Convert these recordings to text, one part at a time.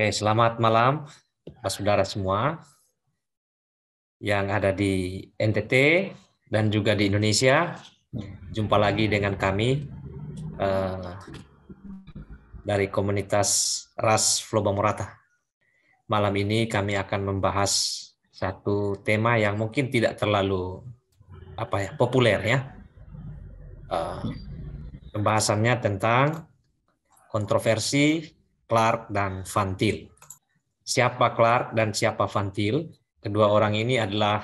Oke, selamat malam, saudara semua yang ada di NTT dan juga di Indonesia. Jumpa lagi dengan kami dari komunitas Ras Floba Morata. Malam ini kami akan membahas satu tema yang mungkin tidak terlalu populer ya. Pembahasannya tentang kontroversi Clark dan Van Til. Siapa Clark dan siapa Van Til? Kedua orang ini adalah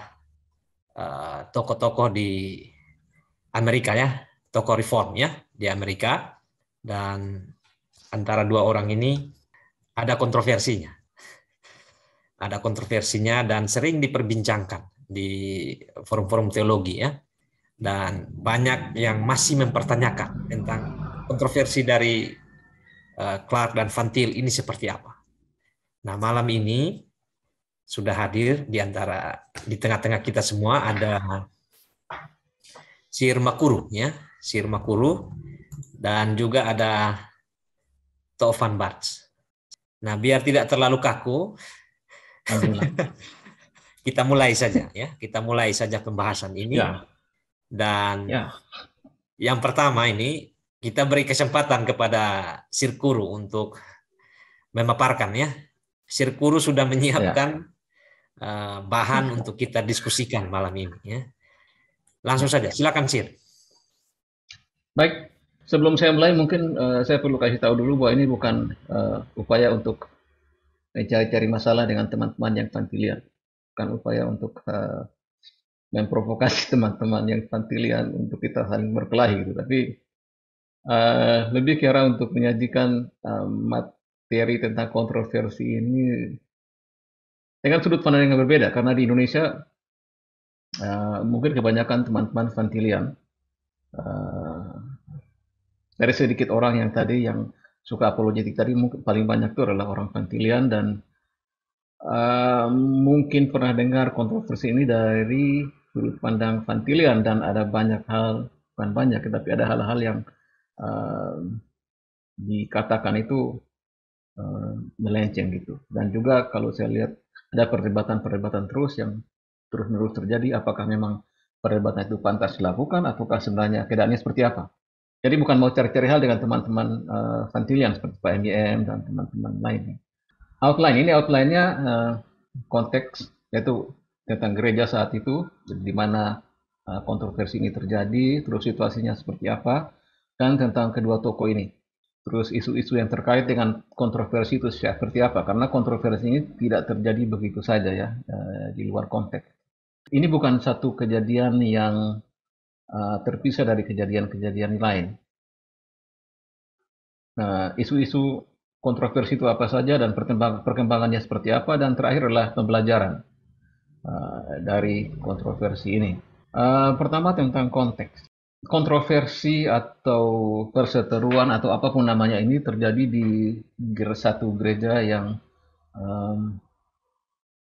tokoh-tokoh di Amerika ya, tokoh reform ya di Amerika, dan antara dua orang ini ada kontroversinya dan sering diperbincangkan di forum-forum teologi ya, dan banyak yang masih mempertanyakan tentang kontroversi dari Clark dan Van Til ini seperti apa. Nah, malam ini sudah hadir di tengah-tengah kita semua ada Sir Makuru ya, Sir Makuru, dan juga ada Taufan Barts. Nah, biar tidak terlalu kaku, kita mulai saja ya. Kita mulai saja pembahasan ini. Ya. Dan yang pertama ini kita beri kesempatan kepada Sir Kuru untuk memaparkan ya. Sir Kuru sudah menyiapkan bahan untuk kita diskusikan malam ini ya. Langsung saja, silakan Sir. Baik, sebelum saya mulai mungkin saya perlu kasih tahu dulu bahwa ini bukan upaya untuk mencari-cari masalah dengan teman-teman yang Vantilian. Bukan upaya untuk memprovokasi teman-teman yang Vantilian untuk kita saling berkelahi gitu. Tapi lebih kira untuk menyajikan materi tentang kontroversi ini dengan sudut pandang yang berbeda. Karena di Indonesia mungkin kebanyakan teman-teman Vantilian dari sedikit orang yang tadi yang suka apologetik tadi mungkin paling banyak itu adalah orang Vantilian dan mungkin pernah dengar kontroversi ini dari sudut pandang Vantilian dan ada banyak hal, bukan banyak tetapi ada hal-hal yang dikatakan itu melenceng gitu. Dan juga kalau saya lihat ada perdebatan-perdebatan terus yang terus-menerus terjadi, apakah memang perdebatan itu pantas dilakukan ataukah sebenarnya keadaannya seperti apa. Jadi bukan mau cari-cari hal dengan teman-teman Vantilian seperti Pak MGM dan teman-teman lainnya. Outline-nya konteks yaitu tentang gereja saat itu, di mana kontroversi ini terjadi, terus situasinya seperti apa, dan tentang kedua tokoh ini. Terus isu-isu yang terkait dengan kontroversi itu seperti apa, karena kontroversi ini tidak terjadi begitu saja ya, di luar konteks. Ini bukan satu kejadian yang terpisah dari kejadian-kejadian lain. Nah, isu-isu kontroversi itu apa saja dan perkembangannya seperti apa, dan terakhir adalah pembelajaran dari kontroversi ini. Pertama tentang konteks. Kontroversi atau perseteruan atau apapun namanya ini terjadi di satu gereja yang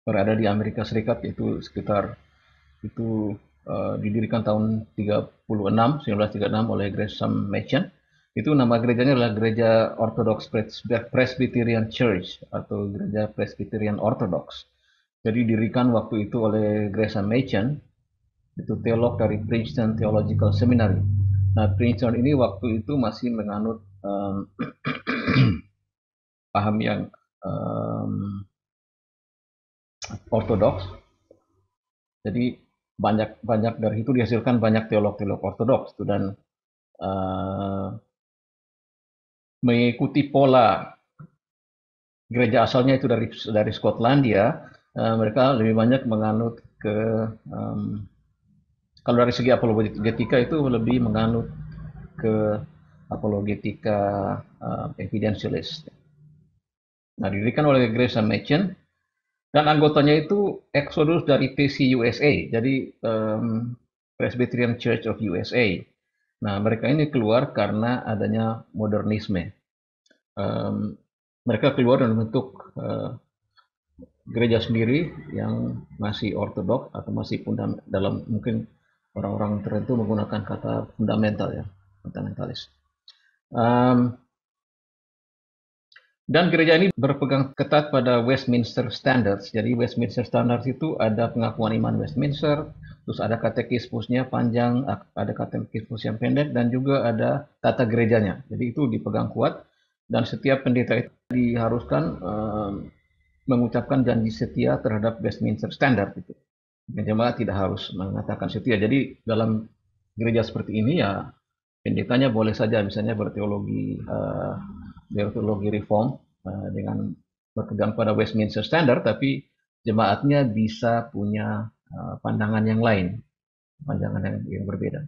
berada di Amerika Serikat, yaitu sekitar itu didirikan tahun 1936 oleh Gresham Machen. Itu nama gerejanya adalah Gereja Orthodox Presbyterian Church atau Gereja Presbyterian Orthodox. Jadi didirikan waktu itu oleh Gresham Machen, itu teolog dari Princeton Theological Seminary. Nah, Princeton ini waktu itu masih menganut paham yang ortodoks. Jadi banyak dari itu dihasilkan banyak teolog-teolog ortodoks dan mengikuti pola gereja asalnya itu dari Skotlandia, mereka lebih banyak menganut ke kalau dari segi apologetika itu lebih menganut ke apologetika evidentialist. Nah, didirikan oleh Gresham Machen dan anggotanya itu Exodus dari PCUSA, jadi Presbyterian Church of USA. Nah, mereka ini keluar karena adanya modernisme. Mereka keluar dalam bentuk gereja sendiri yang masih ortodoks atau masih dalam mungkin orang-orang tertentu menggunakan kata fundamental ya, fundamentalis. Dan gereja ini berpegang ketat pada Westminster Standards. Jadi Westminster Standards itu ada pengakuan iman Westminster, terus ada katekismusnya panjang, ada katekismus yang pendek, dan juga ada tata gerejanya. Jadi itu dipegang kuat, dan setiap pendeta itu diharuskan mengucapkan janji setia terhadap Westminster Standard. Gitu. Jemaat tidak harus mengatakan setia. Jadi dalam gereja seperti ini ya pendetanya boleh saja misalnya berteologi reform dengan berpegang pada Westminster Standard, tapi jemaatnya bisa punya pandangan yang lain, pandangan yang berbeda.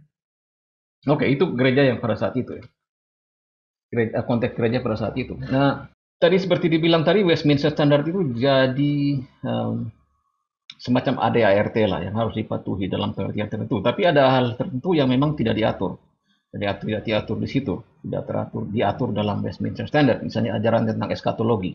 Oke, itu gereja yang pada saat itu, konteks gereja pada saat itu. Nah, tadi seperti dibilang tadi, Westminster Standard itu jadi semacam ADART lah yang harus dipatuhi dalam pengertian tertentu. Tapi ada hal tertentu yang memang tidak diatur. Tidak diatur di situ, tidak diatur dalam Westminster Standard. Misalnya ajaran tentang eskatologi.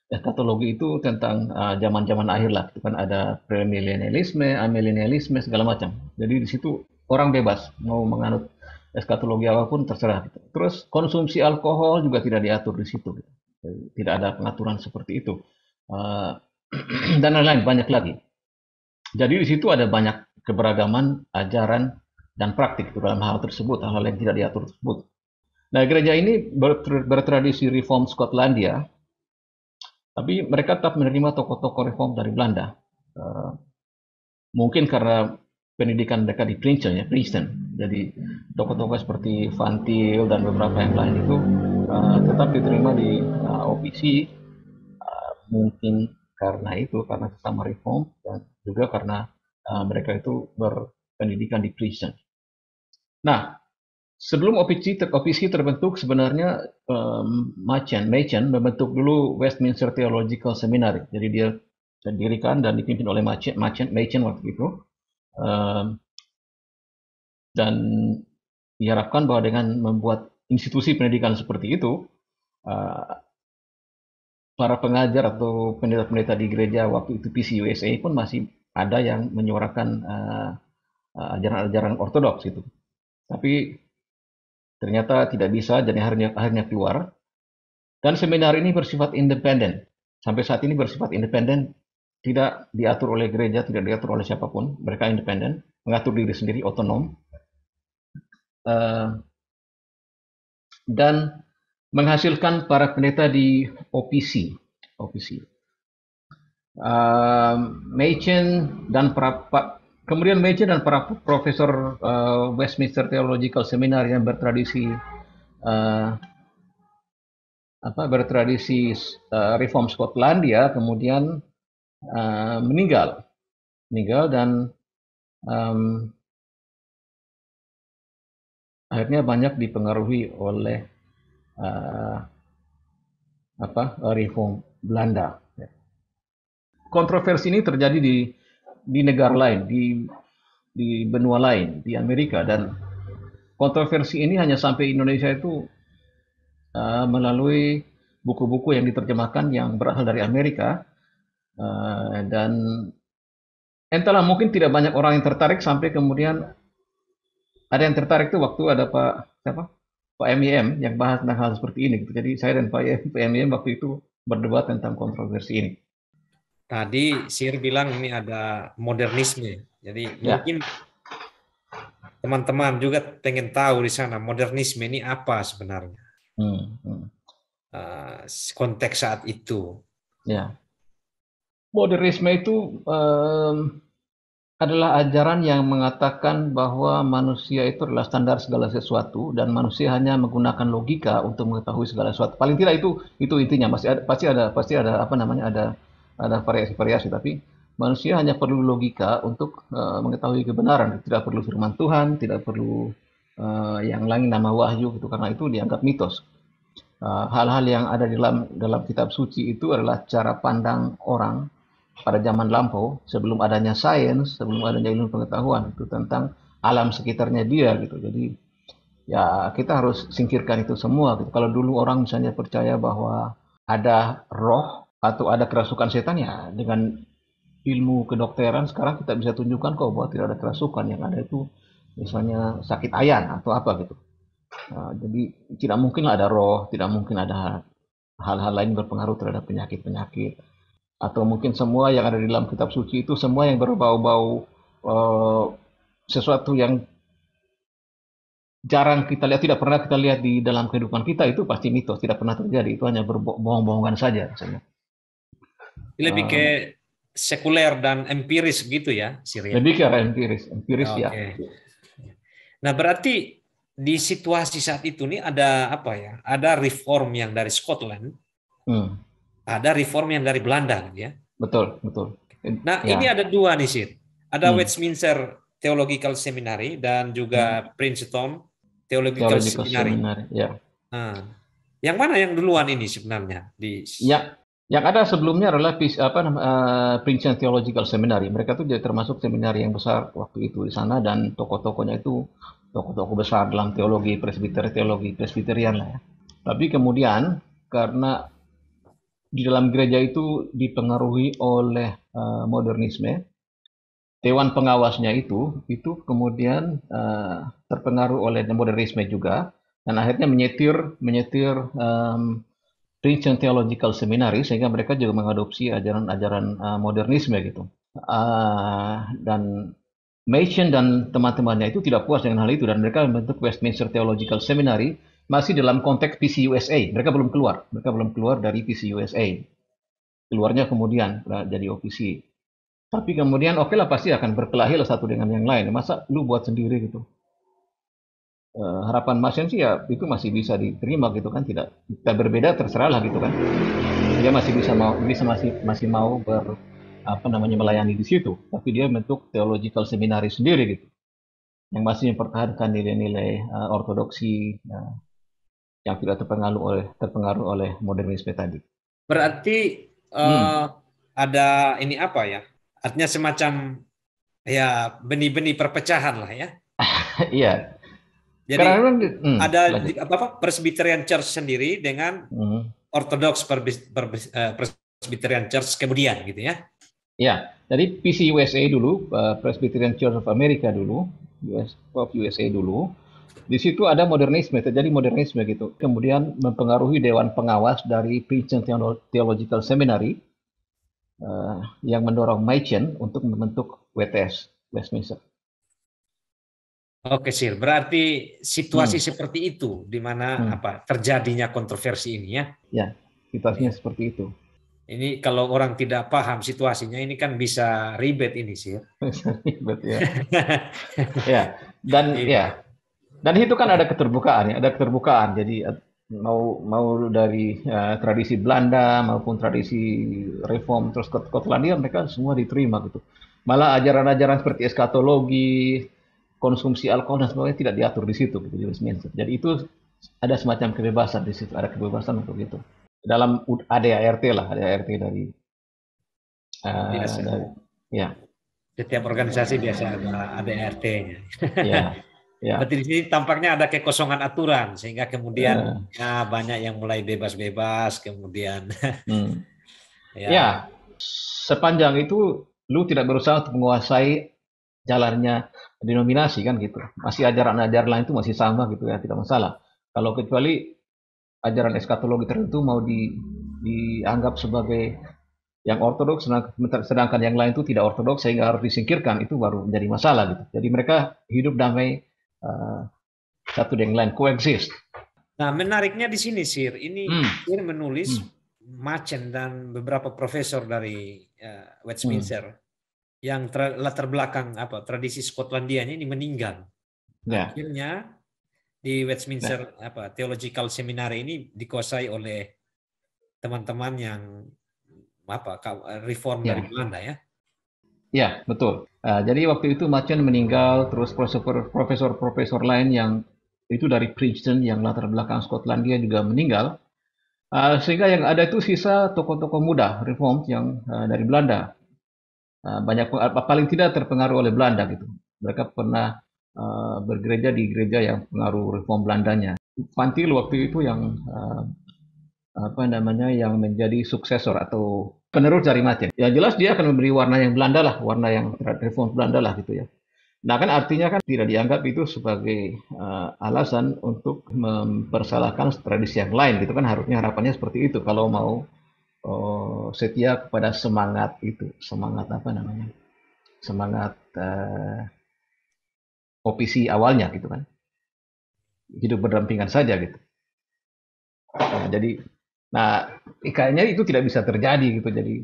Eskatologi itu tentang zaman-zaman akhir lah. Itu kan ada premilenialisme, amilenialisme, segala macam. Jadi di situ orang bebas mau menganut eskatologi apapun terserah. Gitu. Terus konsumsi alkohol juga tidak diatur di situ. Gitu. Tidak ada pengaturan seperti itu. Dan lain-lain banyak lagi. Jadi di situ ada banyak keberagaman ajaran dan praktik dalam hal tersebut, hal-hal yang tidak diatur tersebut. Nah, gereja ini bertradisi Reform Skotlandia, tapi mereka tetap menerima tokoh-tokoh reform dari Belanda. Mungkin karena pendidikan mereka di Princeton, jadi tokoh-tokoh seperti Van Til dan beberapa yang lain itu tetap diterima di OPC, mungkin karena sesama reform dan juga karena mereka itu berpendidikan di Princeton. Nah, sebelum OPC terbentuk sebenarnya Machen membentuk dulu Westminster Theological Seminary. Jadi dia didirikan dan dipimpin oleh Machen waktu itu. Dan diharapkan bahwa dengan membuat institusi pendidikan seperti itu, para pengajar atau pendeta-pendeta di gereja waktu itu PCUSA pun masih ada yang menyuarakan ajaran-ajaran ortodoks itu. Tapi ternyata tidak bisa, jadi akhirnya keluar. Dan seminar ini bersifat independen. Sampai saat ini bersifat independen, tidak diatur oleh gereja, tidak diatur oleh siapapun. Mereka independen, mengatur diri sendiri, otonom. Dan menghasilkan para pendeta di OPC. Machen dan kemudian Machen dan para profesor Westminster Theological Seminary yang bertradisi Reform Skotlandia kemudian meninggal dan akhirnya banyak dipengaruhi oleh Reform Belanda. Kontroversi ini terjadi di negara lain, di benua lain, di Amerika, dan kontroversi ini hanya sampai Indonesia itu melalui buku-buku yang diterjemahkan yang berasal dari Amerika, dan entahlah mungkin tidak banyak orang yang tertarik sampai kemudian ada yang tertarik tuh waktu ada Pak MIM yang bahas tentang hal seperti ini. Gitu. Jadi saya dan Pak MIM waktu itu berdebat tentang kontroversi ini. Tadi Sir bilang ini ada modernisme. Jadi mungkin teman-teman juga pengen tahu di sana modernisme ini apa sebenarnya. Konteks saat itu. Ya. Modernisme itu adalah ajaran yang mengatakan bahwa manusia itu adalah standar segala sesuatu dan manusia hanya menggunakan logika untuk mengetahui segala sesuatu. Paling tidak itu intinya. Pasti ada ada variasi-variasi, tapi manusia hanya perlu logika untuk mengetahui kebenaran. Tidak perlu firman Tuhan, tidak perlu yang lain nama wahyu gitu, karena itu dianggap mitos. Hal-hal yang ada di dalam kitab suci itu adalah cara pandang orang pada zaman lampau, sebelum adanya sains, sebelum adanya ilmu pengetahuan itu tentang alam sekitarnya dia gitu. Jadi ya kita harus singkirkan itu semua gitu. Kalau dulu orang misalnya percaya bahwa ada roh atau ada kerasukan setan, ya dengan ilmu kedokteran sekarang kita bisa tunjukkan kok bahwa tidak ada kerasukan, yang ada itu misalnya sakit ayan atau apa gitu. Jadi tidak mungkin ada roh, tidak mungkin ada hal-hal lain berpengaruh terhadap penyakit-penyakit, atau mungkin semua yang ada di dalam kitab suci itu semua yang berbau-bau eh, sesuatu yang jarang kita lihat, tidak pernah kita lihat di dalam kehidupan kita, itu pasti mitos, tidak pernah terjadi, itu hanya berbohong-bohongan saja misalnya. Lebih ke sekuler dan empiris gitu ya, Sir ya? Lebih ke arah empiris, ya. Oke. Nah, berarti di situasi saat itu nih ada apa ya? Ada reform yang dari Scotland, ada reform yang dari Belanda, gitu ya. Betul, betul. Nah, Ya. ini ada dua nih, Sir. Ada Westminster Theological Seminary dan juga Princeton Theological Seminary. Ya. Nah, yang mana yang duluan ini sebenarnya? Yang ada sebelumnya adalah Princeton Theological Seminary. Mereka itu termasuk seminari yang besar waktu itu di sana, dan tokoh-tokohnya itu tokoh-tokoh besar dalam teologi presbiterian lah ya. Tapi kemudian karena di dalam gereja itu dipengaruhi oleh modernisme, dewan pengawasnya itu kemudian terpengaruh oleh modernisme juga, dan akhirnya menyetir Princeton Theological Seminary, sehingga mereka juga mengadopsi ajaran-ajaran modernisme gitu. Dan Machen dan teman-temannya itu tidak puas dengan hal itu, dan mereka membentuk Westminster Theological Seminary, masih dalam konteks PCUSA. Mereka belum keluar dari PCUSA. Keluarnya kemudian jadi OPC. Tapi kemudian oke lah, pasti akan berkelahi lah satu dengan yang lain. Masa lu buat sendiri gitu? Harapan Mas sih ya itu masih bisa diterima gitu kan, tidak kita berbeda terserah lah gitu kan, dia masih masih mau melayani di situ, tapi dia bentuk theological seminary sendiri gitu, yang masih mempertahankan nilai-nilai ortodoksi yang tidak terpengaruh oleh modernisme tadi. Berarti ada ini apa ya? Artinya semacam ya benih-benih perpecahan lah ya. Iya. Jadi ada Presbyterian Church sendiri dengan Orthodox Presbyterian Church kemudian gitu ya. Ya, jadi PCUSA dulu, Presbyterian Church of America dulu, USA dulu. Di situ ada modernisme, terjadi modernisme gitu. Kemudian mempengaruhi dewan pengawas dari Princeton Theological Seminary yang mendorong Machen untuk membentuk WTS, Westminster. Oke, Sir. Berarti situasi seperti itu di mana terjadinya kontroversi ini ya? Ya, situasinya seperti itu. Ini kalau orang tidak paham situasinya ini kan bisa ribet ini, Sir. Bisa ribet ya. Ya, dan itu kan ada keterbukaan ya, Jadi mau dari tradisi Belanda maupun tradisi Reform terus Skotlandia, mereka semua diterima gitu. Malah ajaran-ajaran seperti eskatologi, konsumsi alkohol dan sebagainya tidak diatur di situ gitu, di Westminster. Jadi itu ada semacam kebebasan di situ, ada kebebasan untuk itu. Dalam ADART dari ya. Setiap organisasi biasa ada ADART-nya. Ya. Berarti di sini tampaknya ada kekosongan aturan sehingga kemudian banyak yang mulai bebas-bebas kemudian. Ya, sepanjang itu lu tidak berusaha untuk menguasai jalannya denominasi kan gitu. Masih ajaran-ajaran lain itu masih sama gitu ya, tidak masalah. Kalau kecuali ajaran eskatologi tertentu mau dianggap sebagai yang ortodoks, sedangkan yang lain itu tidak ortodoks sehingga harus disingkirkan, itu baru menjadi masalah gitu. Jadi mereka hidup damai satu dengan lain, coexist. Nah, menariknya di sini, Sir, ini Sir menulis Machen dan beberapa profesor dari Westminster yang latar belakang tradisi Skotlandianya ini meninggal. Akhirnya di Westminster Theological Seminary ini dikuasai oleh teman-teman yang reform dari Belanda ya. Ya, betul. Jadi waktu itu Machen meninggal, terus profesor-profesor lain yang itu dari Princeton yang latar belakang Skotlandia juga meninggal. Sehingga yang ada itu sisa tokoh-tokoh muda reform yang dari Belanda. Banyak paling tidak terpengaruh oleh Belanda gitu. Mereka pernah bergereja di gereja yang pengaruh reform Belandanya. Van Til waktu itu yang yang menjadi suksesor atau penerus dari Machen. Ya jelas dia akan memberi warna yang Belanda lah, warna yang reform Belanda lah gitu ya. Nah kan artinya kan tidak dianggap itu sebagai alasan untuk mempersalahkan tradisi yang lain gitu kan, harusnya harapannya seperti itu kalau mau setia kepada semangat itu, semangat apa namanya, semangat OPC awalnya gitu kan, hidup berdampingan saja gitu. Jadi, nah kayaknya itu tidak bisa terjadi gitu. Jadi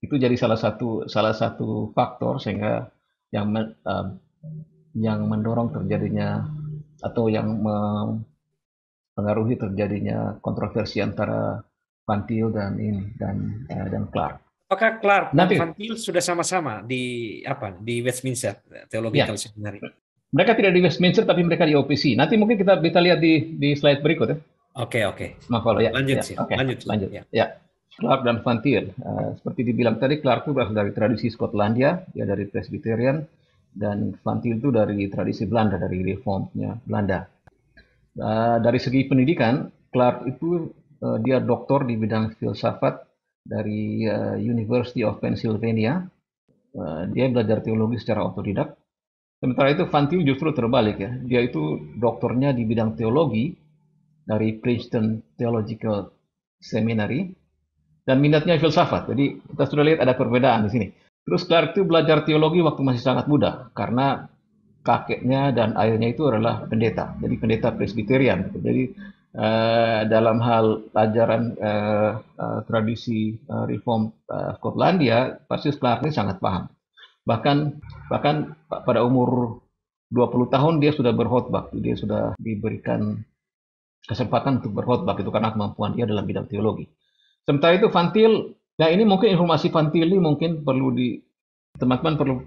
itu jadi salah satu faktor sehingga yang yang mendorong terjadinya atau yang mempengaruhi terjadinya kontroversi antara Van Til dan ini dan Clark. Apakah Clark dan Nanti Van Til sudah sama-sama di apa di Westminster Theological ya, Seminary? mereka tidak di Westminster tapi mereka di OPC. Nanti mungkin kita lihat di slide berikut ya. Oke, oke. Maaf kalau ya, Lanjut ya, sih, oke, lanjut sih. lanjut. Ya. Ya, Clark dan Van Til. Seperti dibilang tadi, Clark itu berasal dari tradisi Skotlandia, ya dari Presbyterian, dan Van Til itu dari tradisi Belanda, dari Reformnya Belanda. Dari segi pendidikan, Clark itu dia doktor di bidang filsafat dari University of Pennsylvania. Dia belajar teologi secara otodidak. Sementara itu Van Til justru terbalik ya. Dia itu doktornya di bidang teologi dari Princeton Theological Seminary dan minatnya filsafat. Jadi kita sudah lihat ada perbedaan di sini. Terus Clark itu belajar teologi waktu masih sangat muda karena kakeknya dan ayahnya itu adalah pendeta, jadi pendeta Presbyterian. Jadi dalam hal ajaran tradisi Reform Skotlandia, pasti Clark ini sangat paham. Bahkan bahkan pada umur 20 tahun dia sudah berkhotbah, dia sudah diberikan kesempatan untuk berkhotbah itu karena kemampuan dia dalam bidang teologi. Sementara itu Van Til, nah ini mungkin informasi Van Til ini mungkin perlu teman-teman perlu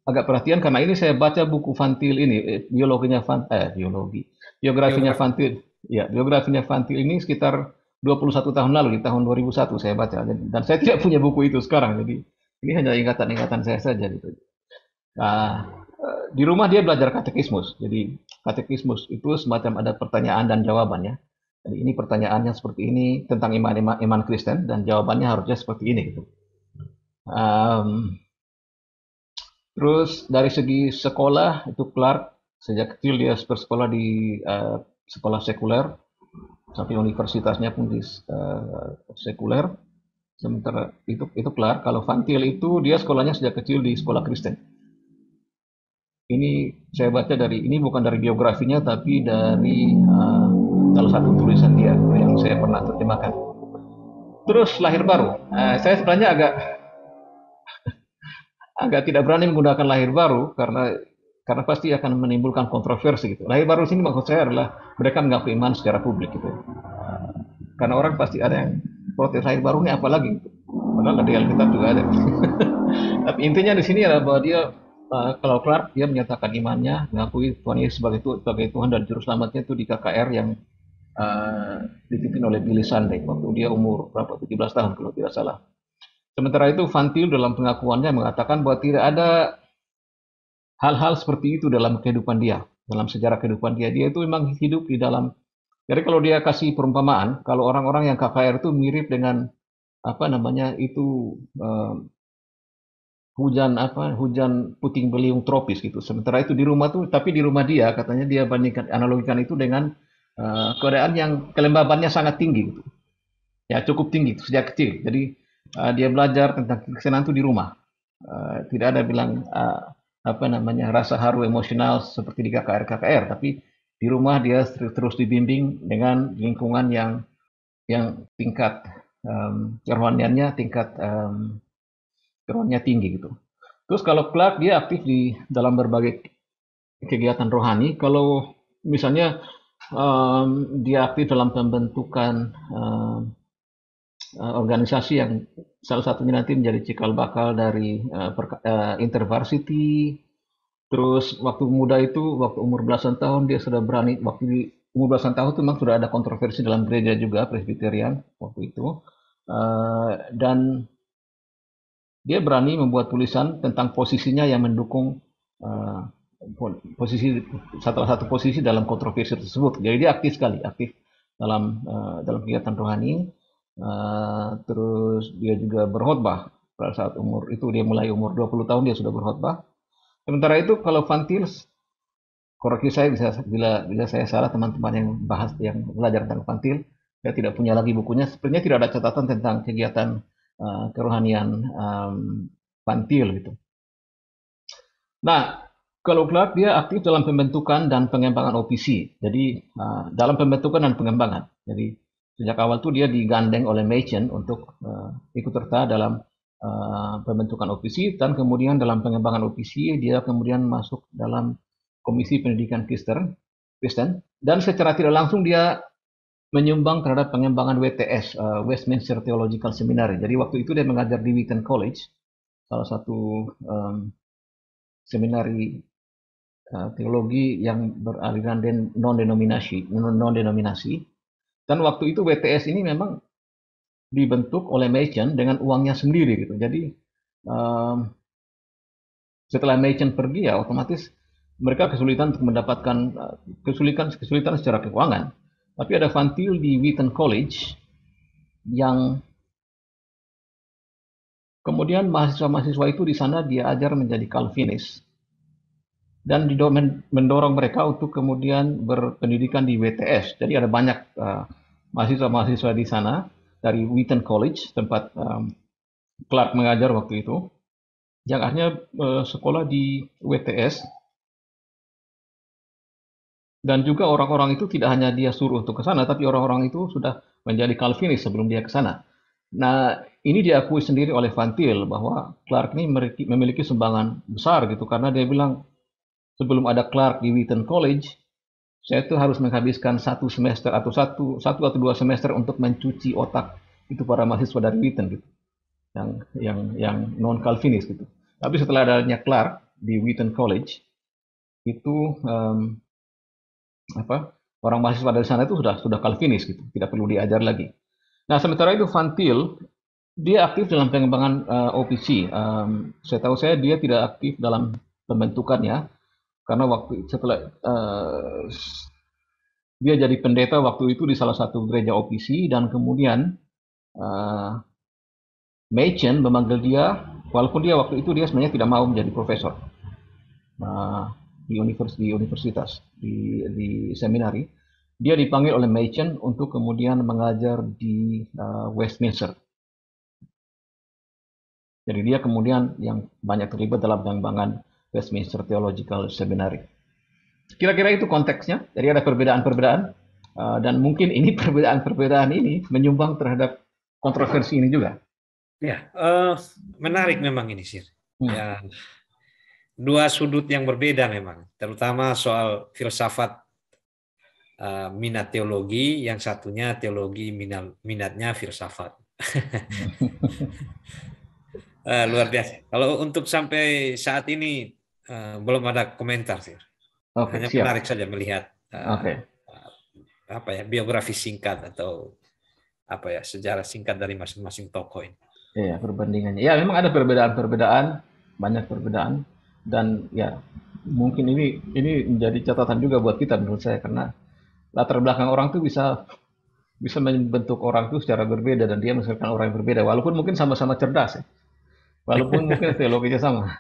agak perhatian karena ini saya baca buku Van Til ini biografinya Biografi. Van Til. Ya, biografinya Van Til ini sekitar 21 tahun lalu di tahun 2001 saya baca dan saya tidak punya buku itu sekarang jadi ini hanya ingatan-ingatan saya saja gitu. Nah, di rumah dia belajar katekismus. Jadi katekismus itu semacam ada pertanyaan dan jawabannya. Jadi ini pertanyaannya seperti ini tentang iman Kristen dan jawabannya harusnya seperti ini gitu. Um, Terus dari segi sekolah itu Clark sejak kecil dia bersekolah di sekolah sekuler sampai universitasnya pun di sekuler. Sementara itu Clark. Kalau Van Til itu dia sekolahnya sejak kecil di sekolah Kristen. Ini saya baca ini bukan dari biografinya tapi dari salah satu tulisan dia yang saya pernah terjemahkan. Terus lahir baru. Saya sebenarnya agak tidak berani menggunakan lahir baru karena pasti akan menimbulkan kontroversi gitu. Lahir baru sini maksud saya adalah mereka mengaku iman secara publik gitu. Karena orang pasti ada yang protes lahir baru ini apa lagi gitu. Padahal di Alkitab juga ada. Tapi intinya di sini adalah bahwa dia kalau Clark dia menyatakan imannya, mengakui Tuhan Yesus sebagai Tuhan dan Juru Selamatnya itu di KKR yang dipimpin oleh Billy Sunday waktu dia umur berapa 17 tahun kalau tidak salah. Sementara itu Van Til dalam pengakuannya mengatakan bahwa tidak ada hal-hal seperti itu dalam kehidupan dia, dalam sejarah kehidupan dia. Dia itu memang hidup di dalam. Jadi kalau dia kasih perumpamaan, kalau orang-orang yang KKR itu mirip dengan apa namanya itu hujan puting beliung tropis gitu. Sementara itu di rumah tuh, tapi di rumah dia katanya dia bandingkan analogikan itu dengan keadaan yang kelembabannya sangat tinggi gitu. Ya cukup tinggi sejak kecil. Jadi dia belajar tentang kekristenan itu di rumah. Tidak ada bilang apa namanya rasa haru emosional seperti di KKR, tapi di rumah dia terus dibimbing dengan lingkungan yang tingkat kerohaniannya kerohaniannya tinggi gitu. Terus kalau Clark dia aktif di dalam berbagai kegiatan rohani. Kalau misalnya dia aktif dalam pembentukan organisasi yang salah satunya nanti menjadi cikal bakal dari intervarsity. Terus waktu muda itu, waktu umur belasan tahun dia sudah berani, waktu umur belasan tahun itu memang sudah ada kontroversi dalam gereja juga, Presbyterian waktu itu. Dan dia berani membuat tulisan tentang posisinya yang mendukung posisi salah satu posisi dalam kontroversi tersebut. Jadi dia aktif sekali, aktif dalam kegiatan rohani. Terus dia juga berkhotbah pada saat umur itu dia mulai umur 20 tahun dia sudah berkhotbah. Sementara itu kalau Fantils, koreksi saya bisa bila saya salah, teman-teman yang belajar tentang Fantil, saya tidak punya lagi bukunya. Sebenarnya tidak ada catatan tentang kegiatan kerohanian Fantil gitu. Nah, kalau Clark dia aktif dalam pembentukan dan pengembangan OPC. Jadi dalam pembentukan dan pengembangan. Jadi sejak awal tuh dia digandeng oleh Machen untuk ikut serta dalam pembentukan OPC, dan kemudian dalam pengembangan OPC dia kemudian masuk dalam Komisi Pendidikan Kristen, dan secara tidak langsung dia menyumbang terhadap pengembangan WTS, Westminster Theological Seminary. Jadi waktu itu dia mengajar di Wheaton College, salah satu seminari teologi yang beraliran non-denominasi. Dan waktu itu WTS ini memang dibentuk oleh Machen dengan uangnya sendiri gitu. Jadi setelah Machen pergi ya otomatis mereka kesulitan untuk mendapatkan kesulitan secara keuangan. Tapi ada Fantil di Wheaton College yang kemudian mahasiswa-mahasiswa itu di sana dia ajar menjadi Calvinis dan mendorong mereka untuk kemudian berpendidikan di WTS. Jadi ada banyak mahasiswa-mahasiswa di sana dari Wheaton College, tempat Clark mengajar waktu itu, yang akhirnya sekolah di WTS. Dan juga orang-orang itu tidak hanya dia suruh untuk ke sana, tapi orang-orang itu sudah menjadi Calvinis sebelum dia ke sana. Nah, ini diakui sendiri oleh Van Til bahwa Clark ini memiliki sumbangan besar gitu, karena dia bilang sebelum ada Clark di Wheaton College, saya tuh harus menghabiskan satu semester atau satu atau dua semester untuk mencuci otak itu para mahasiswa dari Wheaton gitu, yang non Calvinis gitu. Tapi setelah adanya Clark di Wheaton College itu orang mahasiswa dari sana itu sudah Calvinis gitu, tidak perlu diajar lagi. Nah, sementara itu Van Til dia aktif dalam pengembangan OPC. Setahu saya dia tidak aktif dalam pembentukannya karena waktu setelah dia jadi pendeta waktu itu di salah satu gereja OPC, dan kemudian Machen memanggil dia, walaupun dia waktu itu dia sebenarnya tidak mau menjadi profesor di universitas, di seminari. Dia dipanggil oleh Machen untuk kemudian mengajar di Westminster. Jadi dia kemudian yang banyak terlibat dalam pengembangan Westminster Theological Seminary. Kira-kira itu konteksnya. Jadi ada perbedaan-perbedaan dan mungkin ini perbedaan-perbedaan ini menyumbang terhadap kontroversi ini juga. Ya, menarik memang ini sih. Ya, dua sudut yang berbeda memang, terutama soal filsafat minat teologi, yang satunya teologi minatnya filsafat. Luar biasa. Kalau untuk sampai saat ini belum ada komentar sih. Hanya siap. menarik saja melihat biografi singkat atau sejarah singkat dari masing-masing tokoh ini. Iya, perbandingannya. Ya, memang ada perbedaan-perbedaan, banyak perbedaan, dan ya mungkin ini menjadi catatan juga buat kita menurut saya, karena latar belakang orang itu bisa membentuk orang itu secara berbeda, dan dia menghasilkan orang yang berbeda walaupun mungkin sama-sama cerdas ya. Walaupun mungkin teologinya sama.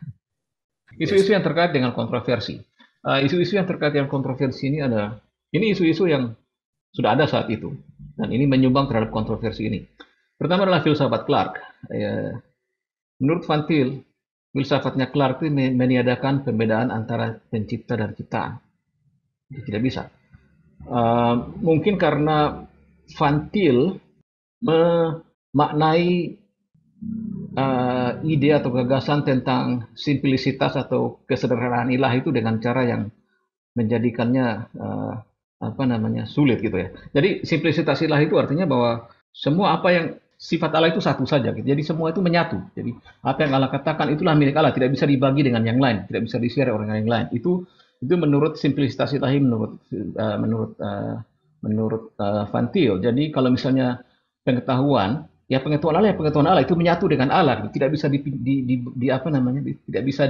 Isu-isu yang terkait dengan kontroversi. Isu-isu yang terkait dengan kontroversi ini isu-isu yang sudah ada saat itu, dan ini menyumbang terhadap kontroversi ini. Pertama adalah filsafat Clark. Menurut Van Til, filsafatnya Clark itu meniadakan pembedaan antara pencipta dan ciptaan. Tidak bisa. Mungkin karena Van Til memaknai ide atau gagasan tentang simplisitas atau kesederhanaan ilahi itu dengan cara yang menjadikannya sulit gitu ya. Jadi simplisitas ilahi itu artinya bahwa semua apa yang sifat Allah itu satu saja gitu. Jadi semua itu menyatu. Jadi apa yang Allah katakan itulah milik Allah, tidak bisa dibagi dengan yang lain, tidak bisa di-share orang yang lain. Itu menurut simplisitas ilahi, menurut Van Til. Jadi kalau misalnya pengetahuan Allah itu menyatu dengan Allah, tidak bisa tidak bisa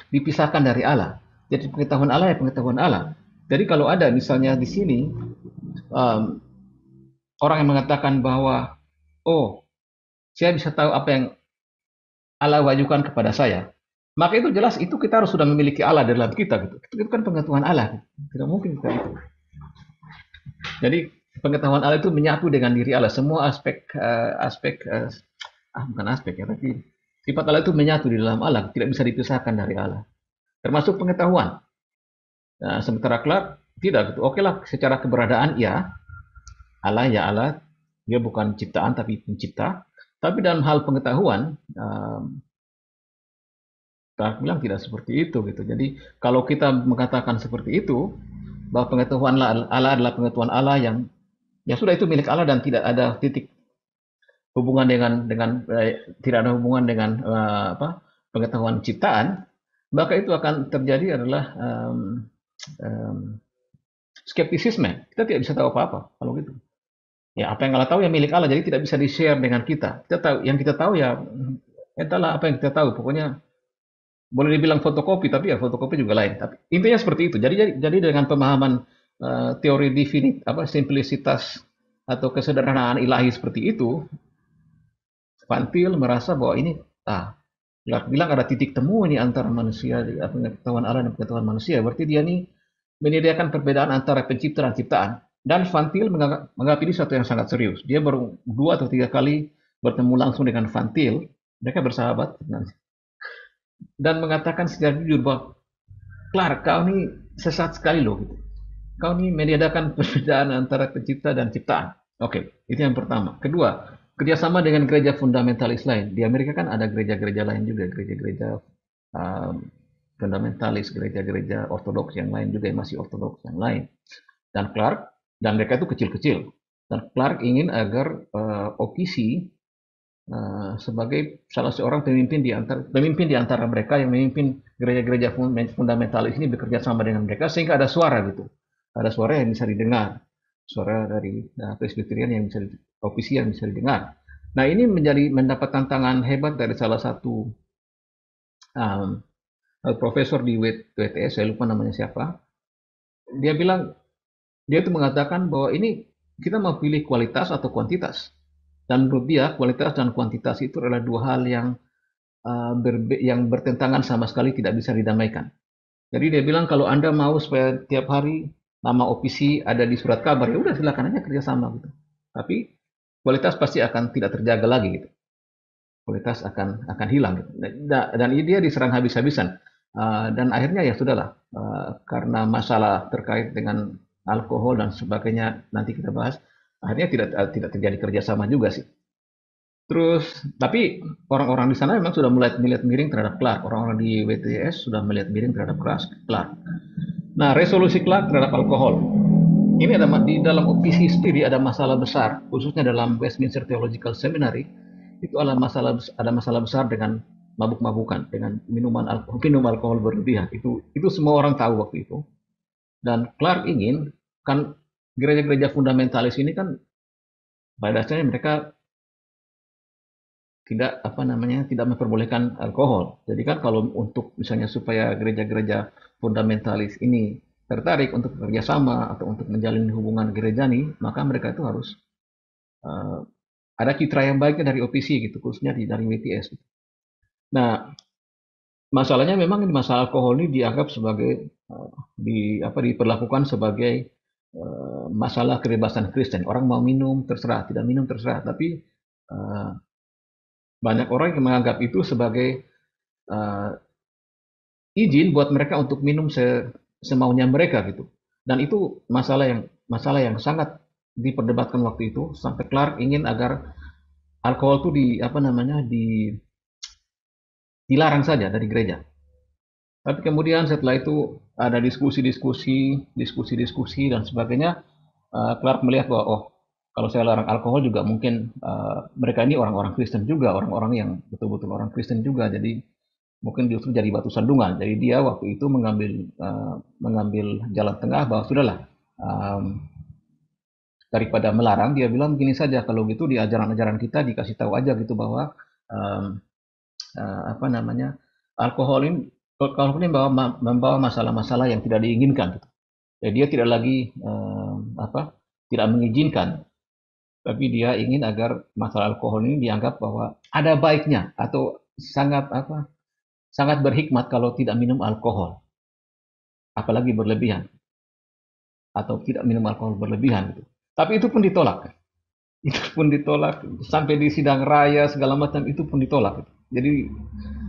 dipisahkan dari Allah. Jadi pengetahuan Allah ya pengetahuan Allah. Jadi kalau ada misalnya di sini orang yang mengatakan bahwa saya bisa tahu apa yang Allah wajukan kepada saya, Maka itu jelas itu kita harus sudah memiliki Allah dalam kita gitu. Itu kan pengetahuan Allah. Gitu. Tidak mungkin kita itu. Jadi pengetahuan Allah itu menyatu dengan diri Allah. Semua bukan aspek ya, tapi sifat Allah itu menyatu di dalam Allah, tidak bisa dipisahkan dari Allah. Termasuk pengetahuan. Nah, sementara Clark tidak gitu. Oke lah, secara keberadaan ya Allah, dia bukan ciptaan tapi pencipta. Tapi dalam hal pengetahuan, Clark bilang tidak seperti itu gitu. Jadi kalau kita mengatakan seperti itu, bahwa pengetahuan Allah adalah pengetahuan Allah yang ya sudah itu milik Allah dan tidak ada titik hubungan tidak ada hubungan dengan pengetahuan ciptaan, maka itu akan terjadi adalah um, skeptisisme. Kita tidak bisa tahu apa-apa kalau gitu. Ya apa yang Allah tahu ya milik Allah, jadi tidak bisa di-share dengan kita. Kita tahu yang kita tahu ya entahlah apa yang kita tahu. Pokoknya boleh dibilang fotokopi, tapi ya fotokopi juga lain. Tapi intinya seperti itu. Jadi dengan pemahaman teori definit simplisitas atau kesederhanaan ilahi seperti itu, Van Til merasa bahwa ini bilang ada titik temu ini antara manusia, pengetahuan Allah dan pengetahuan manusia. Berarti dia ini menyediakan perbedaan antara pencipta dan ciptaan. Dan Van Til menganggap ini satu yang sangat serius. Dia baru 2 atau 3 kali bertemu langsung dengan Van Til. Mereka bersahabat dan mengatakan secara jujur bahwa Clark, kau ini sesat sekali loh. Gitu. Kau ini menyediakan perbedaan antara pencipta dan ciptaan. Oke, itu yang pertama. Kedua, kerjasama dengan gereja fundamentalis lain. Di Amerika kan ada gereja-gereja lain juga, gereja-gereja fundamentalis, gereja-gereja ortodoks yang lain juga yang masih ortodoks yang lain. Dan mereka itu kecil-kecil. Dan Clark ingin agar OPC sebagai salah seorang pemimpin di antara mereka yang memimpin gereja-gereja fundamentalis ini bekerja sama dengan mereka sehingga ada suara gitu. Ada suara yang bisa didengar. Suara dari Presbyterian yang bisa OPC yang bisa didengar. Nah, ini mendapat tantangan hebat dari salah satu profesor di WTS, saya lupa namanya siapa. Dia itu mengatakan bahwa ini kita mau pilih kualitas atau kuantitas. Dan menurut dia kualitas dan kuantitas itu adalah dua hal yang bertentangan sama sekali tidak bisa didamaikan. Jadi dia bilang kalau Anda mau supaya tiap hari nama OPC ada di surat kabar, ya udah silakan aja kerjasama gitu. Tapi kualitas pasti akan tidak terjaga lagi gitu. Kualitas akan hilang gitu. Dan dia diserang habis-habisan. Dan akhirnya ya sudahlah, karena masalah terkait dengan alkohol dan sebagainya nanti kita bahas, akhirnya tidak terjadi kerjasama juga sih. Terus, tapi orang-orang di sana memang sudah mulai melihat miring terhadap Clark. Orang-orang di WTS sudah melihat miring terhadap Clark. Nah, resolusi Clark terhadap alkohol. Ini ada di dalam OPC sendiri ada masalah besar, khususnya dalam Westminster Theological Seminary. Itu ada masalah besar dengan mabuk-mabukan, dengan minum alkohol berlebihan. Itu semua orang tahu waktu itu. Dan Clark ingin kan gereja-gereja fundamentalis ini kan pada dasarnya mereka tidak memperbolehkan alkohol. Jadi kan kalau untuk misalnya supaya gereja-gereja fundamentalis ini tertarik untuk bekerjasama atau untuk menjalin hubungan gereja nih, maka mereka itu harus ada citra yang baiknya dari OPC gitu, khususnya dari WTS. Nah, masalahnya memang ini masalah alkohol ini dianggap sebagai diperlakukan sebagai masalah kebebasan Kristen. Orang mau minum terserah, tidak minum terserah, tapi banyak orang yang menganggap itu sebagai izin buat mereka untuk minum semaunya mereka gitu. Dan itu masalah yang sangat diperdebatkan waktu itu sampai Clark ingin agar alkohol itu dilarang saja dari gereja. Tapi kemudian setelah itu ada diskusi dan sebagainya, Clark melihat bahwa kalau saya larang alkohol juga mungkin mereka ini orang-orang Kristen juga, orang-orang yang betul-betul orang Kristen juga, jadi mungkin justru jadi batu sandungan. Jadi dia waktu itu mengambil jalan tengah bahwa sudahlah, daripada melarang, dia bilang gini saja, kalau gitu di ajaran-ajaran kita dikasih tahu aja gitu bahwa alkohol ini membawa masalah-masalah yang tidak diinginkan. Gitu. Jadi dia tidak lagi tidak mengizinkan, tapi dia ingin agar masalah alkohol ini dianggap bahwa ada baiknya atau sangat sangat berhikmat kalau tidak minum alkohol, apalagi berlebihan, atau tidak minum alkohol berlebihan gitu. Tapi itu pun ditolak. Itu pun ditolak sampai di sidang raya segala macam, itu pun ditolak. Jadi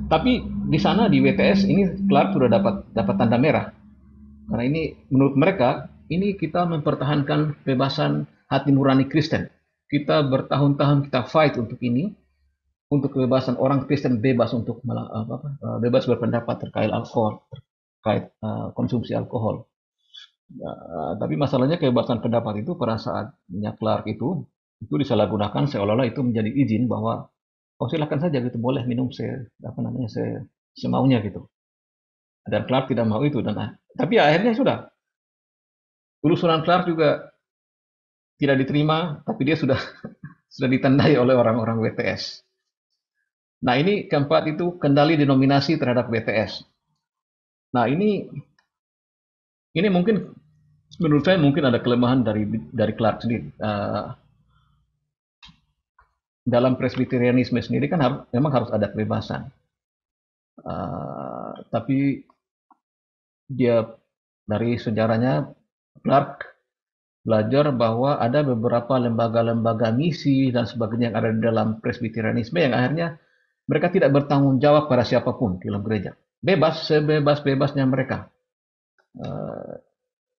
tapi di sana di WTS ini Clark sudah dapat tanda merah karena ini menurut mereka ini kita mempertahankan kebebasan hati nurani Kristen. Kita bertahun-tahun kita fight untuk ini, untuk kebebasan orang Kristen bebas untuk bebas berpendapat terkait alkohol, terkait konsumsi alkohol. Tapi masalahnya kebebasan pendapat itu pada saatnya Clark itu disalahgunakan seolah-olah itu menjadi izin bahwa oh silakan saja gitu, boleh minum semaunya gitu. Dan Clark tidak mau itu, dan tapi akhirnya telusuran Clark juga tidak diterima, tapi dia sudah sudah ditandai oleh orang-orang WTS. Nah ini keempat itu kendali denominasi terhadap WTS. Nah ini mungkin menurut saya mungkin ada kelemahan dari Clark sendiri. Dalam Presbyterianisme sendiri kan memang harus ada kebebasan. Tapi dia dari sejarahnya Clark belajar bahwa ada beberapa lembaga-lembaga misi dan sebagainya yang ada di dalam Presbyterianisme yang akhirnya mereka tidak bertanggung jawab pada siapapun di dalam gereja. Bebas, sebebas-bebasnya mereka.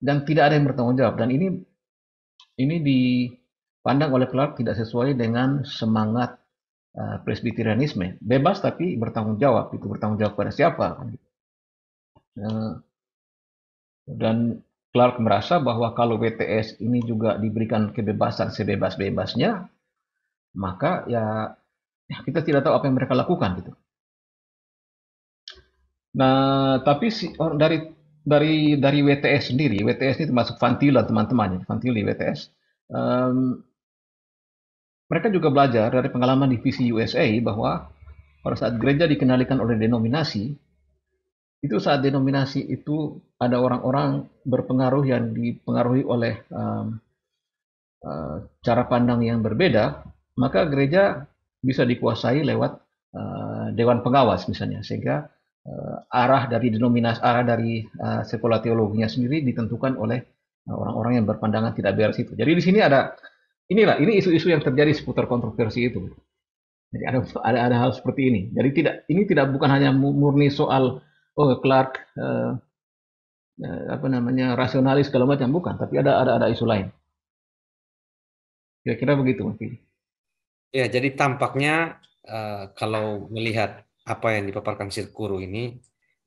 Dan tidak ada yang bertanggung jawab. Dan ini dipandang oleh Clark tidak sesuai dengan semangat Presbyterianisme. Bebas tapi bertanggung jawab. Itu bertanggung jawab pada siapa? Dan Clark merasa bahwa kalau WTS ini juga diberikan kebebasan sebebas-bebasnya, maka ya kita tidak tahu apa yang mereka lakukan gitu. Nah, tapi dari WTS sendiri, WTS ini termasuk Vantila teman-temannya, Vantili WTS. Mereka juga belajar dari pengalaman divisi USA bahwa pada saat gereja dikendalikan oleh denominasi, itu saat denominasi itu ada orang-orang berpengaruh yang dipengaruhi oleh cara pandang yang berbeda, maka gereja bisa dikuasai lewat dewan pengawas misalnya, sehingga arah dari denominasi, arah dari sekolah teologinya sendiri ditentukan oleh orang-orang yang berpandangan tidak beres itu. Jadi di sini ini isu-isu yang terjadi seputar kontroversi itu. Jadi ada hal seperti ini. Jadi ini tidak bukan hanya murni soal Clark rasionalis segala macam, bukan, tapi ada isu lain. Kira-kira begitu mungkin. Ya, jadi tampaknya kalau melihat apa yang dipaparkan Sirkuru ini,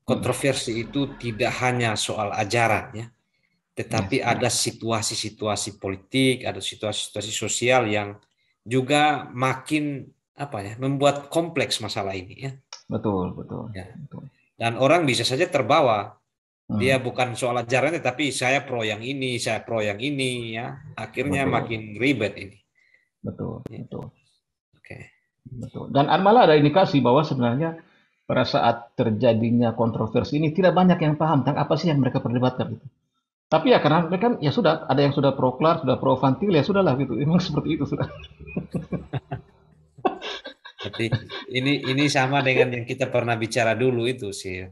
kontroversi itu tidak hanya soal ajaran ya, tetapi ada situasi-situasi politik, ada situasi-situasi sosial yang juga makin membuat kompleks masalah ini ya. Betul. Ya. Dan orang bisa saja terbawa. Dia bukan soal ajaran, tapi saya pro yang ini, saya pro yang ini ya. Akhirnya makin ribet ini. Betul. Oke. Betul. Dan malah ada indikasi bahwa sebenarnya pada saat terjadinya kontroversi ini tidak banyak yang paham tentang apa sih yang mereka perdebatkan gitu. Tapi ya karena mereka ya sudah ada yang sudah pro Clark, sudah pro Vantil, ya sudahlah gitu. Emang seperti itu sudah. Berarti ini sama dengan yang kita pernah bicara dulu itu sih.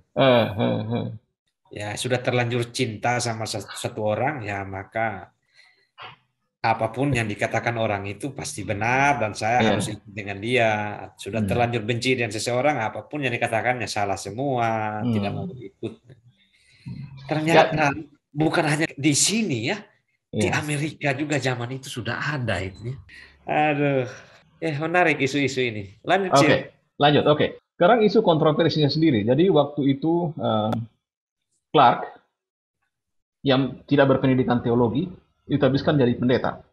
Ya sudah terlanjur cinta sama satu orang ya, maka apapun yang dikatakan orang itu pasti benar dan saya harus ikut dengan dia. Sudah terlanjur benci dengan seseorang, apapun yang dikatakannya salah semua, tidak mau ikut. Ternyata bukan hanya di sini ya, di Amerika juga zaman itu sudah ada itu ya. Aduh, menarik isu-isu ini. Lanjut sih. Lanjut. Sekarang isu kontroversinya sendiri. Jadi waktu itu Clark yang tidak berpendidikan teologi ditabiskan jadi pendeta.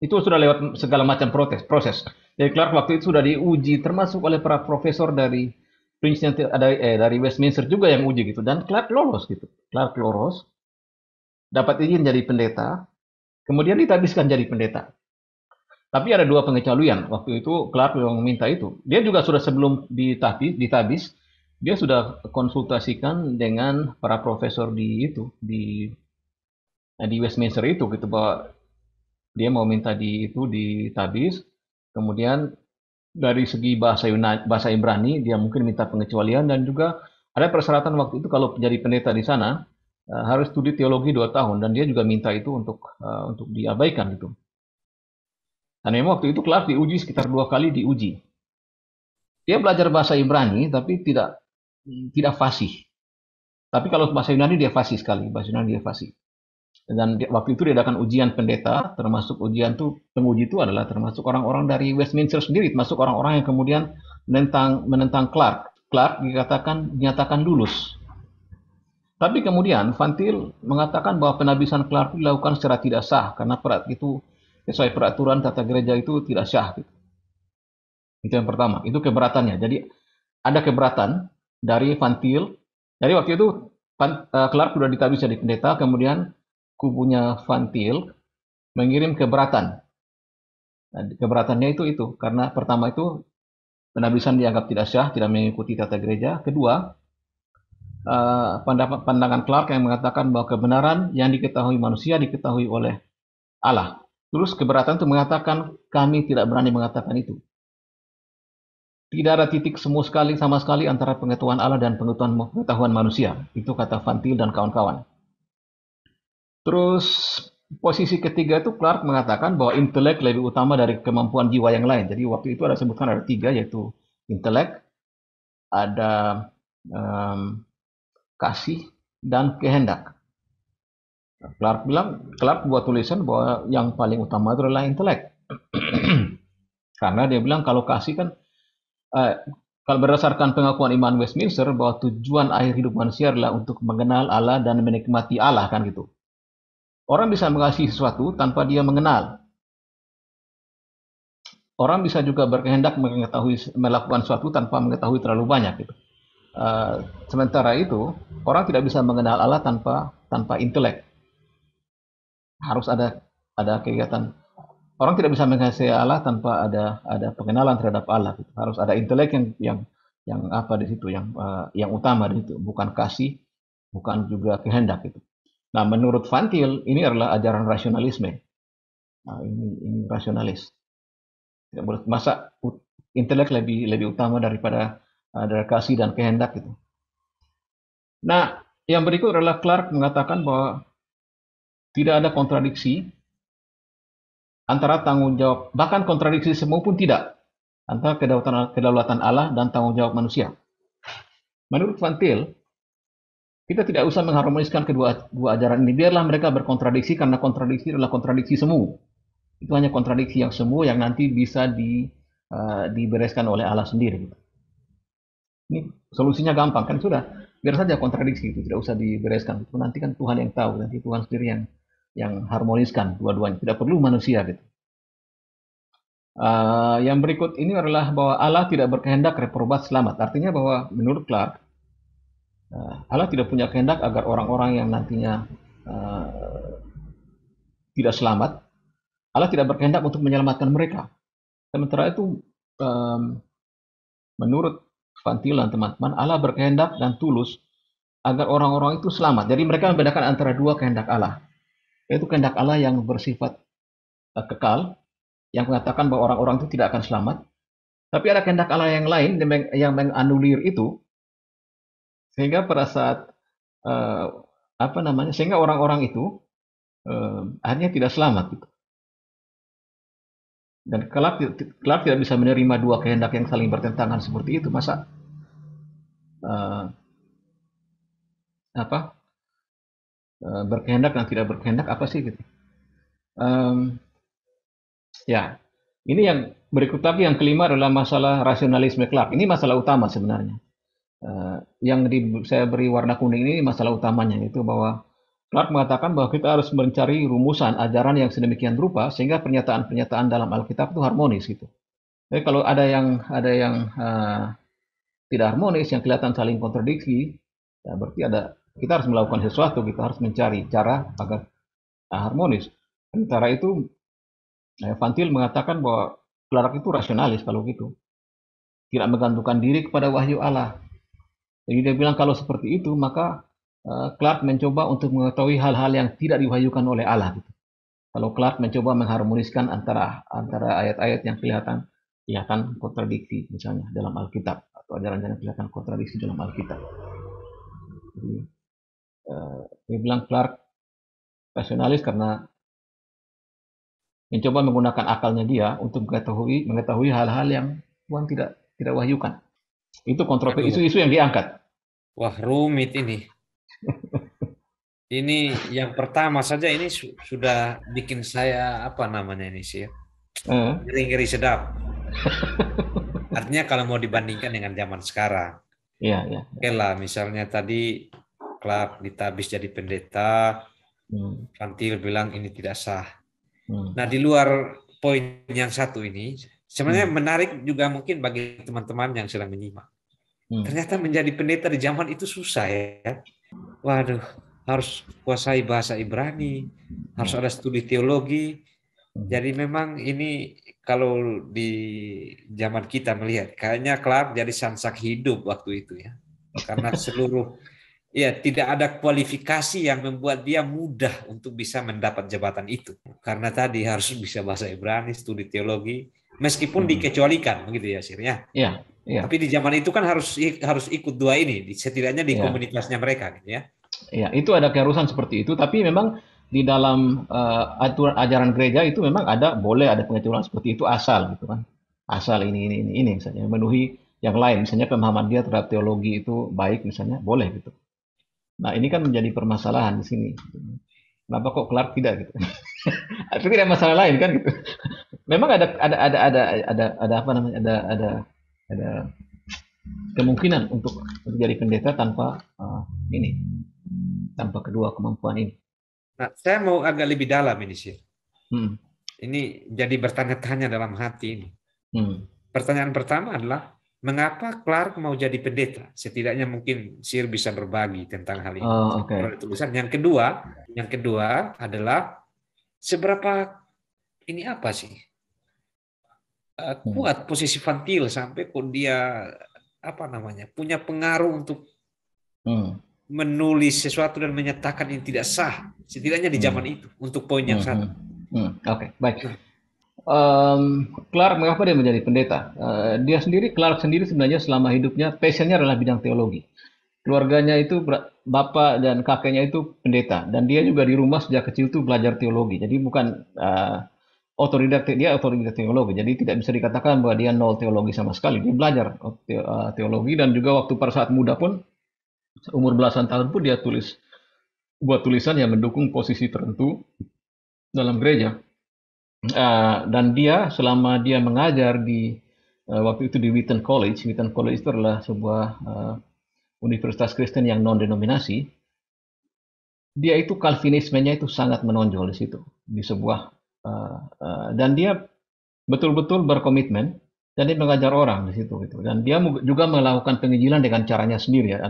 Itu sudah lewat segala macam proses. Jadi Clark waktu itu sudah diuji termasuk oleh para profesor dari Princeton, dari Westminster juga yang uji gitu, dan Clark lolos gitu. Clark lolos, dapat izin jadi pendeta, kemudian ditabiskan jadi pendeta. Tapi ada dua pengecualian. Waktu itu Clark yang meminta itu. Dia juga sudah sebelum ditabis, dia sudah konsultasikan dengan para profesor di Westminster itu gitu, bahwa dia mau minta ditabis, kemudian dari segi bahasa bahasa Ibrani, dia mungkin minta pengecualian, dan juga ada persyaratan waktu itu kalau jadi pendeta di sana harus studi teologi 2 tahun, dan dia juga minta itu untuk diabaikan gitu. Dan memang waktu itu Clark diuji sekitar 2 kali diuji. Dia belajar bahasa Ibrani tapi tidak fasih. Tapi kalau bahasa Yunani dia fasih sekali, bahasa Yunani dia fasih. Dan waktu itu diadakan ujian pendeta, termasuk ujian tuh penguji itu adalah termasuk orang-orang dari Westminster sendiri, termasuk orang-orang yang kemudian menentang Clark. Clark dinyatakan lulus. Tapi kemudian Van Til mengatakan bahwa penabisan Clark dilakukan secara tidak sah karena itu sesuai peraturan tata gereja itu tidak sah. Itu yang pertama. Itu keberatannya. Jadi ada keberatan dari Van Til. Jadi waktu itu Clark sudah ditabis jadi pendeta, kemudian kubunya Van Til mengirim keberatan. Nah, keberatannya itu karena pertama itu penabisan dianggap tidak sah, tidak mengikuti tata gereja. Kedua, pandangan Clark yang mengatakan bahwa kebenaran yang diketahui manusia diketahui oleh Allah. Terus keberatan itu mengatakan kami tidak berani mengatakan itu. Tidak ada titik sama sekali antara pengetahuan Allah dan pengetahuan manusia. Itu kata Van Til dan kawan-kawan. Terus posisi ketiga itu Clark mengatakan bahwa intelek lebih utama dari kemampuan jiwa yang lain. Jadi waktu itu sebutkan ada 3, yaitu intelek, ada kasih, dan kehendak. Clark buat tulisan bahwa yang paling utama itu adalah intelek. Karena dia bilang kalau kasih kan, kalau berdasarkan pengakuan iman Westminster bahwa tujuan akhir hidup manusia adalah untuk mengenal Allah dan menikmati Allah, kan gitu. Orang bisa mengasihi sesuatu tanpa dia mengenal. Orang bisa juga berkehendak melakukan sesuatu tanpa mengetahui terlalu banyak gitu. Sementara itu, orang tidak bisa mengenal Allah tanpa intelek. Harus ada kegiatan. Orang tidak bisa mengasihi Allah tanpa ada pengenalan terhadap Allah. Gitu. Harus ada intelek yang apa di situ, yang utama di situ, bukan kasih, bukan juga kehendak gitu. Nah, menurut Van Til ini adalah ajaran rasionalisme. Nah, ini rasionalis. Masa intelek lebih utama daripada dari kasih dan kehendak gitu. Nah, yang berikut adalah Clark mengatakan bahwa tidak ada kontradiksi antara tanggung jawab, bahkan kontradiksi semu pun tidak, antara kedaulatan Allah dan tanggung jawab manusia. Menurut Van Til, kita tidak usah mengharmoniskan kedua ajaran ini. Biarlah mereka berkontradiksi, karena kontradiksi adalah kontradiksi semu. Itu hanya kontradiksi yang semu yang nanti bisa dibereskan oleh Allah sendiri. Ini solusinya gampang kan, sudah biar saja kontradiksi itu tidak usah dibereskan. Itu nanti kan Tuhan yang tahu, nanti Tuhan sendiri yang harmoniskan dua-duanya. Tidak perlu manusia gitu. Yang berikut ini adalah bahwa Allah tidak berkehendak reprobat selamat. Artinya bahwa menurut Clark, Allah tidak punya kehendak agar orang-orang yang nantinya tidak selamat, Allah tidak berkehendak untuk menyelamatkan mereka. Sementara itu, menurut Van Til dan teman-teman, Allah berkehendak dan tulus agar orang-orang itu selamat. Jadi mereka membedakan antara dua kehendak Allah, yaitu kehendak Allah yang bersifat kekal, yang mengatakan bahwa orang-orang itu tidak akan selamat. Tapi ada kehendak Allah yang lain yang menganulir itu, sehingga pada saat sehingga orang-orang itu akhirnya tidak selamat gitu. Dan Clark tidak bisa menerima dua kehendak yang saling bertentangan seperti itu. Masa berkehendak dan tidak berkehendak apa sih gitu. Ya, ini yang berikut lagi, yang kelima adalah masalah rasionalisme Clark. Ini masalah utama sebenarnya. Yang saya beri warna kuning ini masalah utamanya, itu bahwa Clark mengatakan bahwa kita harus mencari rumusan ajaran yang sedemikian rupa sehingga pernyataan-pernyataan dalam Alkitab itu harmonis gitu. Jadi kalau ada yang tidak harmonis, yang kelihatan saling kontradiksi, ya berarti kita harus melakukan sesuatu, kita harus mencari cara agar harmonis. Sementara itu, Van Til mengatakan bahwa Clark itu rasionalis kalau gitu, tidak menggantungkan diri kepada wahyu Allah. Jadi dia bilang kalau seperti itu, maka Clark mencoba untuk mengetahui hal-hal yang tidak diwahyukan oleh Allah. Gitu. Kalau Clark mencoba mengharmoniskan antara ayat-ayat yang kelihatan kelihatan kontradiksi misalnya dalam Alkitab atau ajaran-ajaran kelihatan kontradiksi dalam Alkitab. Jadi dia bilang Clark rasionalis karena mencoba menggunakan akalnya dia untuk mengetahui hal-hal yang Tuhan tidak wahyukan. Itu kontroversi, Aduh, isu-isu yang diangkat. wah rumit ini. Ini yang pertama saja ini sudah bikin saya apa namanya ini sih ya, Eh, ngeri-ngeri sedap. Artinya kalau mau dibandingkan dengan zaman sekarang, iya, iya. oke lah misalnya tadi Clark ditabis jadi pendeta, Hmm, Fantil bilang ini tidak sah. hmm, Nah di luar poin yang satu ini, sebenarnya hmm, menarik juga mungkin bagi teman-teman yang sedang menyimak. hmm, Ternyata menjadi pendeta di zaman itu susah ya. Waduh, harus kuasai bahasa Ibrani, harus hmm, ada studi teologi. hmm, Jadi memang ini kalau di zaman kita melihat, kayaknya Clark jadi sansak hidup waktu itu ya. Karena seluruh, ya tidak ada kualifikasi yang membuat dia mudah untuk bisa mendapat jabatan itu. Karena tadi harus bisa bahasa Ibrani, studi teologi, meskipun hmm. dikecualikan begitu ya, Sir ya. Iya, iya, Tapi di zaman itu kan harus ikut dua ini, setidaknya di iya. komunitasnya mereka gitu ya. Iya, itu ada keharusan seperti itu, tapi memang di dalam aturan ajaran gereja itu memang boleh ada pengaturan seperti itu asal gitu kan. Asal ini misalnya memenuhi yang lain, misalnya pemahaman dia terhadap teologi itu baik misalnya, boleh gitu. Nah, ini kan menjadi permasalahan di sini. Kenapa kok Clark tidak gitu? Itu tidak masalah lain kan gitu. Memang ada apa namanya? Ada kemungkinan untuk jadi pendeta tanpa ini, tanpa kedua kemampuan ini. Nah, saya mau agak lebih dalam ini sih. Hmm. Ini jadi bertanya-tanya dalam hati ini. Hmm. Pertanyaan pertama adalah, mengapa Clark mau jadi pendeta? Setidaknya mungkin Sir bisa berbagi tentang hal ini. Oh, oke. Ada tulisan. Yang kedua adalah seberapa ini apa sih Hmm. kuat posisi Fantil sampai kok dia apa namanya punya pengaruh untuk Hmm. menulis sesuatu dan menyatakan ini tidak sah, setidaknya di Hmm. zaman itu untuk poin yang Hmm. satu. Hmm. Hmm. Oke, baik. Nah, Clark mengapa dia menjadi pendeta? Clark sendiri sebenarnya selama hidupnya passionnya adalah bidang teologi. Keluarganya itu bapak dan kakeknya itu pendeta dan dia juga di rumah sejak kecil itu belajar teologi. Jadi bukan otodidak teologi. Jadi tidak bisa dikatakan bahwa dia nol teologi sama sekali. Dia belajar teologi dan juga waktu pada saat muda pun umur belasan tahun pun dia buat tulisan yang mendukung posisi tertentu dalam gereja. Dan dia selama dia mengajar di waktu itu di Wheaton College itu adalah sebuah universitas Kristen yang non denominasi. Dia itu Calvinismenya itu sangat menonjol di situ di sebuah dan dia betul-betul berkomitmen dan dia mengajar orang di situ gitu. Dan dia juga melakukan penginjilan dengan caranya sendiri ya.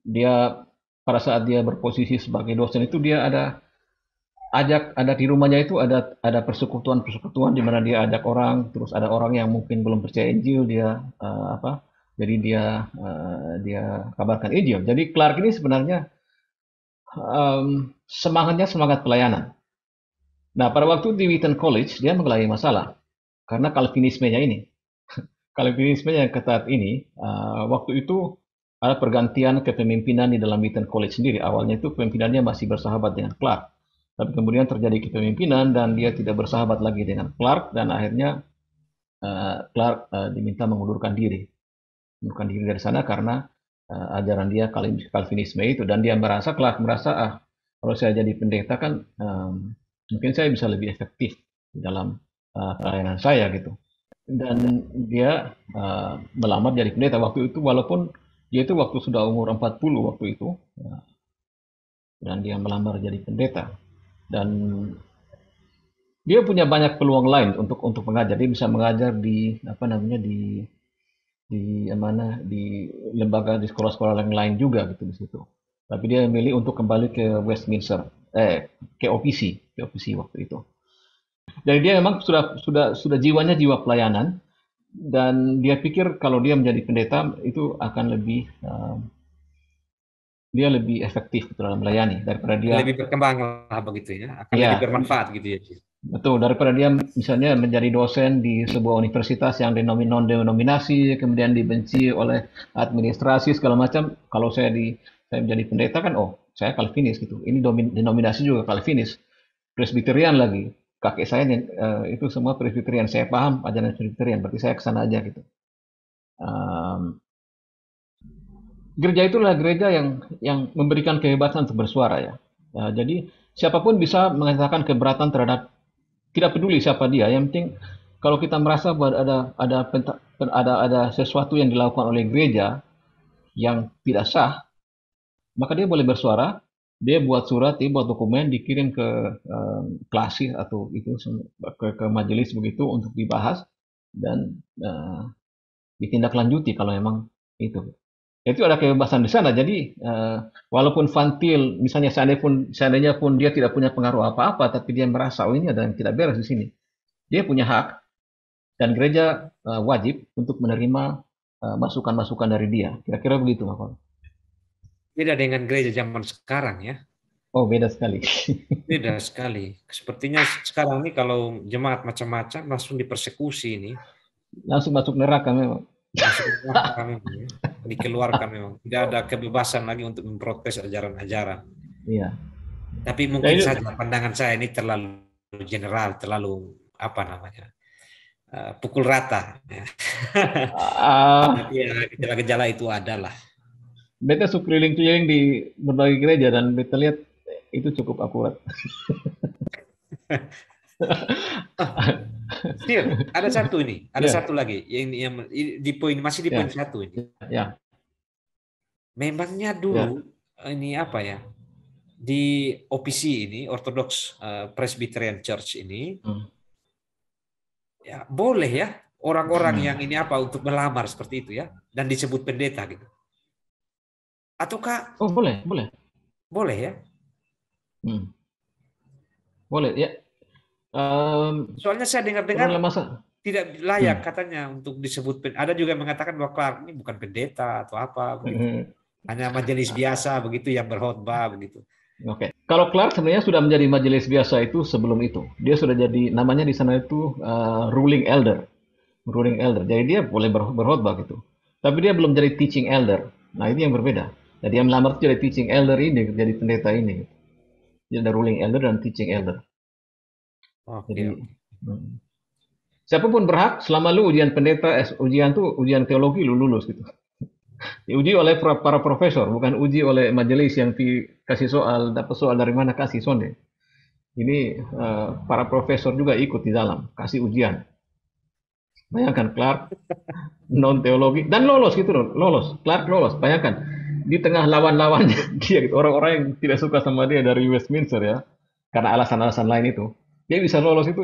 Dia pada saat dia berposisi sebagai dosen itu dia ada di rumahnya itu ada persekutuan-persekutuan di mana dia ajak orang, terus ada orang yang mungkin belum percaya Injil dia jadi dia kabarkan Injil. Jadi Clark ini sebenarnya semangatnya semangat pelayanan. Nah, pada waktu di Wheaton College dia mengalami masalah karena Calvinismenya ini. Calvinisme yang ketat ini, waktu itu ada pergantian kepemimpinan di dalam Wheaton College sendiri. Awalnya itu pemimpinannya masih bersahabat dengan Clark. Tapi kemudian terjadi kepemimpinan dan dia tidak bersahabat lagi dengan Clark dan akhirnya Clark diminta mengundurkan diri. Mengundurkan diri dari sana karena ajaran dia Calvinisme itu dan Clark merasa kalau saya jadi pendeta kan mungkin saya bisa lebih efektif dalam pelayanan saya gitu dan dia melamar jadi pendeta waktu itu walaupun dia itu waktu sudah umur 40 waktu itu dan dia melamar jadi pendeta dan dia punya banyak peluang lain untuk mengajar dia bisa mengajar di apa namanya di mana di lembaga di sekolah-sekolah yang lain juga gitu di situ tapi dia memilih untuk kembali ke Westminster ke OPC waktu itu jadi dia memang sudah jiwanya jiwa pelayanan dan dia pikir kalau dia menjadi pendeta itu akan dia lebih efektif dalam melayani daripada dia lebih berkembang lah begitu ya, akan lebih ya bermanfaat gitu ya. Betul, daripada dia misalnya menjadi dosen di sebuah universitas yang non-denominasi, kemudian dibenci oleh administrasi segala macam. Kalau saya menjadi pendeta kan, oh saya Calvinis gitu. Ini denominasi juga Calvinis, Presbyterian lagi. Kakek saya itu semua Presbyterian. Saya paham ajaran Presbyterian, berarti saya kesana aja gitu. Um, Gereja itulah gereja yang memberikan kebebasan untuk bersuara ya. Jadi siapapun bisa mengatakan keberatan terhadap, tidak peduli siapa dia, yang penting kalau kita merasa bahwa ada sesuatu yang dilakukan oleh gereja yang tidak sah, maka dia boleh bersuara. Dia buat surat, dia buat dokumen, dikirim ke klasik atau itu ke majelis begitu untuk dibahas dan ditindaklanjuti kalau memang itu. Itu ada kebebasan di sana. Jadi walaupun Fantil misalnya seandainya pun dia tidak punya pengaruh apa-apa, tapi dia merasa oh ini ada yang tidak beres di sini, dia punya hak dan gereja wajib untuk menerima masukan-masukan dari dia. Kira-kira begitu, Mas. Beda dengan gereja zaman sekarang ya. Oh, beda sekali. Beda sekali. Sepertinya sekarang ini kalau jemaat macam-macam langsung dipersekusi ini. Langsung masuk neraka memang. Masuk neraka memang ya. Dikeluarkan memang. Tidak ada kebebasan lagi untuk memprotes ajaran-ajaran. Iya. Tapi Nah, mungkin itu, saja pandangan saya ini terlalu general, terlalu apa namanya, pukul rata. Ya. Tapi uh, ya gejala-gejala itu adalah. beta suka keliling-keliling di berbagai gereja dan beta lihat itu cukup akurat. Still, ada satu ini, ada Ya, satu lagi yang di poin masih di poin ya, satu ini. ya, Memangnya dulu ya. ini apa ya, di OPC ini Orthodox Presbyterian Church ini Hmm. ya boleh ya orang-orang yang Hmm. ini apa untuk melamar seperti itu ya dan disebut pendeta gitu. Ataukah Oh, boleh, boleh. boleh ya? Hmm. Boleh, ya. Soalnya saya dengar-dengar Orang masa. tidak layak Hmm. katanya untuk disebut. Ada juga yang mengatakan bahwa Clark ini bukan pendeta atau apa begitu. Hmm. Hanya majelis biasa begitu yang berkhotbah begitu. Oke. Kalau Clark sebenarnya sudah menjadi majelis biasa itu sebelum itu. Dia sudah jadi namanya di sana itu ruling elder, ruling elder. Jadi dia boleh berkhotbah gitu. Tapi dia belum jadi teaching elder. Nah, ini yang berbeda. Jadi yang melamar itu jadi teaching elder ini, jadi pendeta ini. Dia ada ruling elder dan teaching elder. Oke, Jadi oke. siapapun berhak selama lu ujian pendeta, ujian tuh ujian teologi lu lulus gitu. Diuji oleh para profesor, bukan uji oleh majelis yang kasih soal, dapat soal dari mana kasih sonde. Ini para profesor juga ikut di dalam, kasih ujian. Bayangkan Clark non teologi dan lolos gitu loh, lolos. Clark lolos. Bayangkan di tengah lawan-lawannya dia gitu, orang-orang yang tidak suka sama dia dari Westminster ya, karena alasan-alasan lain itu, dia bisa lolos itu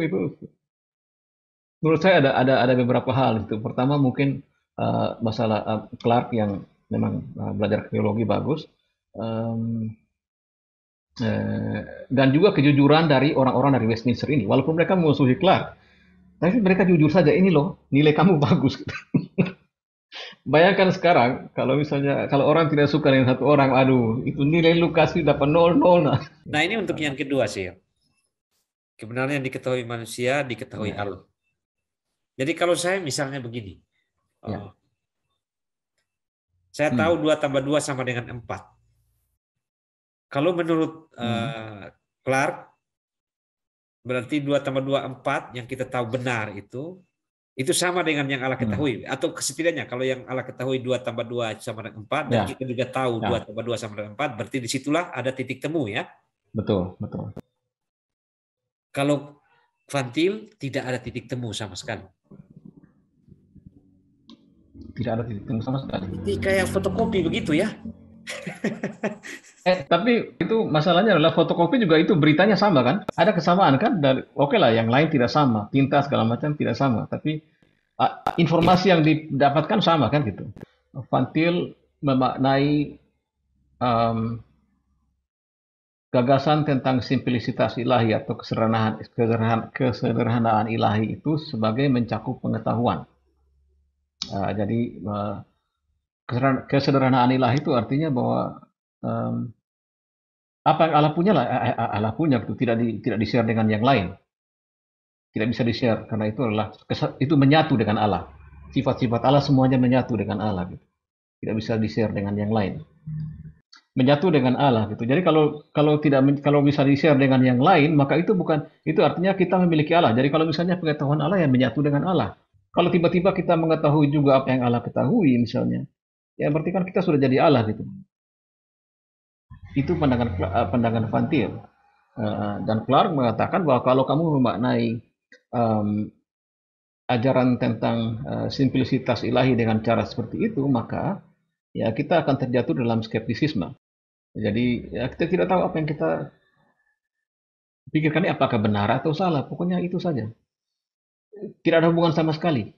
menurut saya ada beberapa hal gitu. Pertama mungkin masalah Clark yang memang belajar teologi bagus. Um, dan juga kejujuran dari orang-orang dari Westminster ini. Walaupun mereka memusuhi Clark, tapi mereka jujur saja, ini loh, nilai kamu bagus. Bayangkan sekarang, kalau misalnya, kalau orang tidak suka dengan satu orang, aduh, itu nilai lu kasih dapat nol nol. Nah. Nah ini untuk yang kedua sih. Kebenaran yang diketahui manusia, diketahui Ya, Allah. Jadi kalau saya misalnya begini. ya. Saya tahu Hmm. 2 tambah 2 sama dengan 4. Kalau menurut Hmm. Clark, berarti 2 tambah 2 4 yang kita tahu benar itu sama dengan yang Allah Hmm. ketahui. Atau setidaknya kalau yang Allah ketahui 2 tambah 2 sama dengan 4 dan Ya, kita juga tahu 2 ya, tambah 2 sama dengan 4, berarti disitulah ada titik temu ya. betul, betul. Kalau Fantil tidak ada titik temu sama sekali. Tidak ada titik temu sama sekali. Jadi kayak fotokopi begitu ya. Tapi itu masalahnya adalah fotokopi juga itu beritanya sama kan? Ada kesamaan kan? Dan oke lah, yang lain tidak sama, tinta segala macam tidak sama, tapi Ya. informasi yang didapatkan sama kan gitu. Fantil memaknai um, gagasan tentang simplisitas ilahi atau kesederhanaan ilahi itu sebagai mencakup pengetahuan. Jadi kesederhanaan ilahi itu artinya bahwa um, apa yang Allah punya lah Allah punya, itu tidak di share dengan yang lain. tidak bisa di-share karena itu adalah itu menyatu dengan Allah. Sifat-sifat Allah semuanya menyatu dengan Allah gitu. Tidak bisa di-share dengan yang lain. Menyatu dengan Allah gitu. Jadi kalau bisa di-share dengan yang lain, maka itu artinya kita memiliki Allah. Jadi kalau misalnya pengetahuan Allah yang menyatu dengan Allah. Kalau tiba-tiba kita mengetahui juga apa yang Allah ketahui misalnya, ya berarti kan kita sudah jadi Allah gitu. Itu pandangan Van Til. Dan Clark mengatakan bahwa kalau kamu memaknai ajaran tentang simplisitas ilahi dengan cara seperti itu, maka ya kita akan terjatuh dalam skeptisisme. Jadi ya kita tidak tahu apa yang kita pikirkan ini apakah benar atau salah. Pokoknya itu saja. Tidak ada hubungan sama sekali.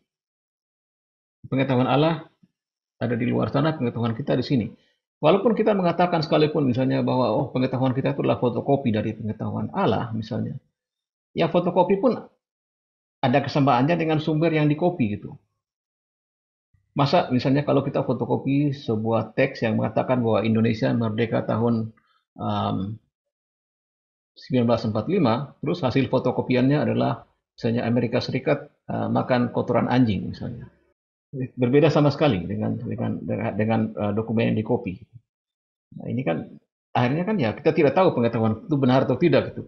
Pengetahuan Allah ada di luar sana, pengetahuan kita di sini. Walaupun kita mengatakan sekalipun misalnya bahwa pengetahuan kita itu adalah fotokopi dari pengetahuan Allah misalnya. Ya fotokopi pun ada kesamaannya dengan sumber yang dikopi gitu. Masa misalnya kalau kita fotokopi sebuah teks yang mengatakan bahwa Indonesia merdeka tahun 1945, terus hasil fotokopiannya adalah misalnya Amerika Serikat makan kotoran anjing misalnya. Berbeda sama sekali dengan dokumen yang dikopi. Nah, ini kan akhirnya kan ya kita tidak tahu pengetahuan itu benar atau tidak gitu.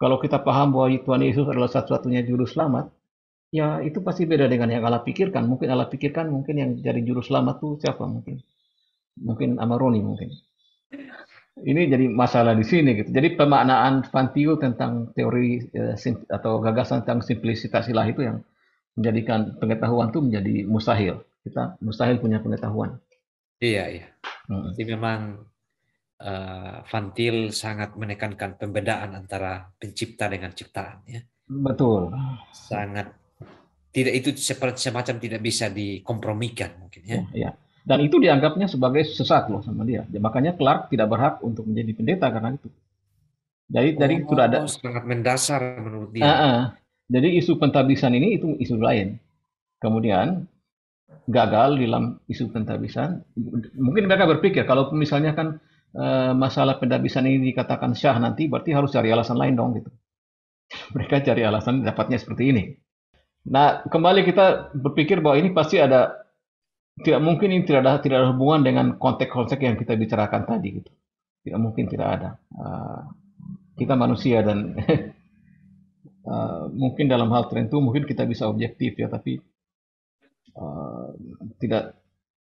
Kalau kita paham bahwa Tuhan Yesus adalah satu-satunya juru selamat, ya itu pasti beda dengan yang Allah pikirkan. Mungkin Allah pikirkan mungkin yang jadi juru selamat tuh siapa mungkin? Mungkin Amaroni mungkin. Ini jadi masalah di sini gitu. Jadi pemaknaan Van Til tentang teori atau gagasan tentang simplisitas ilahi itu yang menjadikan pengetahuan itu menjadi mustahil. Kita mustahil punya pengetahuan. Iya. Jadi memang Van Til sangat menekankan pembedaan antara pencipta dengan ciptaan. Ya. Betul. Sangat tidak, itu semacam tidak bisa dikompromikan mungkin ya. Ya. Dan itu dianggapnya sebagai sesat loh sama dia. Makanya Clark tidak berhak untuk menjadi pendeta karena itu. Jadi sudah ada sangat mendasar menurut dia. Jadi isu pentabisan ini itu isu lain. Kemudian gagal dalam isu pentabisan. Mungkin mereka berpikir kalau misalnya kan masalah pentabisan ini dikatakan syah nanti, berarti harus cari alasan lain dong gitu. Mereka cari alasan dapatnya seperti ini. Nah, kembali kita berpikir bahwa ini pasti ada, tidak mungkin ini tidak ada hubungan dengan konteks-konteks yang kita bicarakan tadi gitu. Tidak mungkin tidak ada. Kita manusia dan mungkin dalam hal tertentu mungkin kita bisa objektif ya, tapi tidak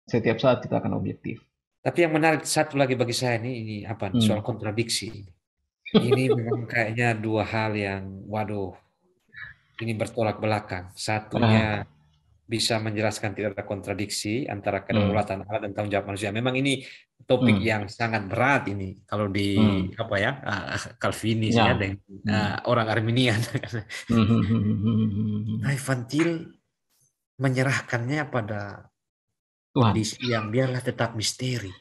setiap saat kita akan objektif. Tapi yang menarik satu lagi bagi saya ini apa? Soal kontradiksi. Ini memang kayaknya dua hal yang, waduh, ini bertolak belakang. Satunya bisa menjelaskan tidak ada kontradiksi antara kedaulatan Allah dan tanggung jawab manusia. Memang ini topik yang sangat berat ini kalau di Calvinis ya dengan orang Arminian. Van Til menyerahkannya pada kondisi yang biarlah tetap misteri.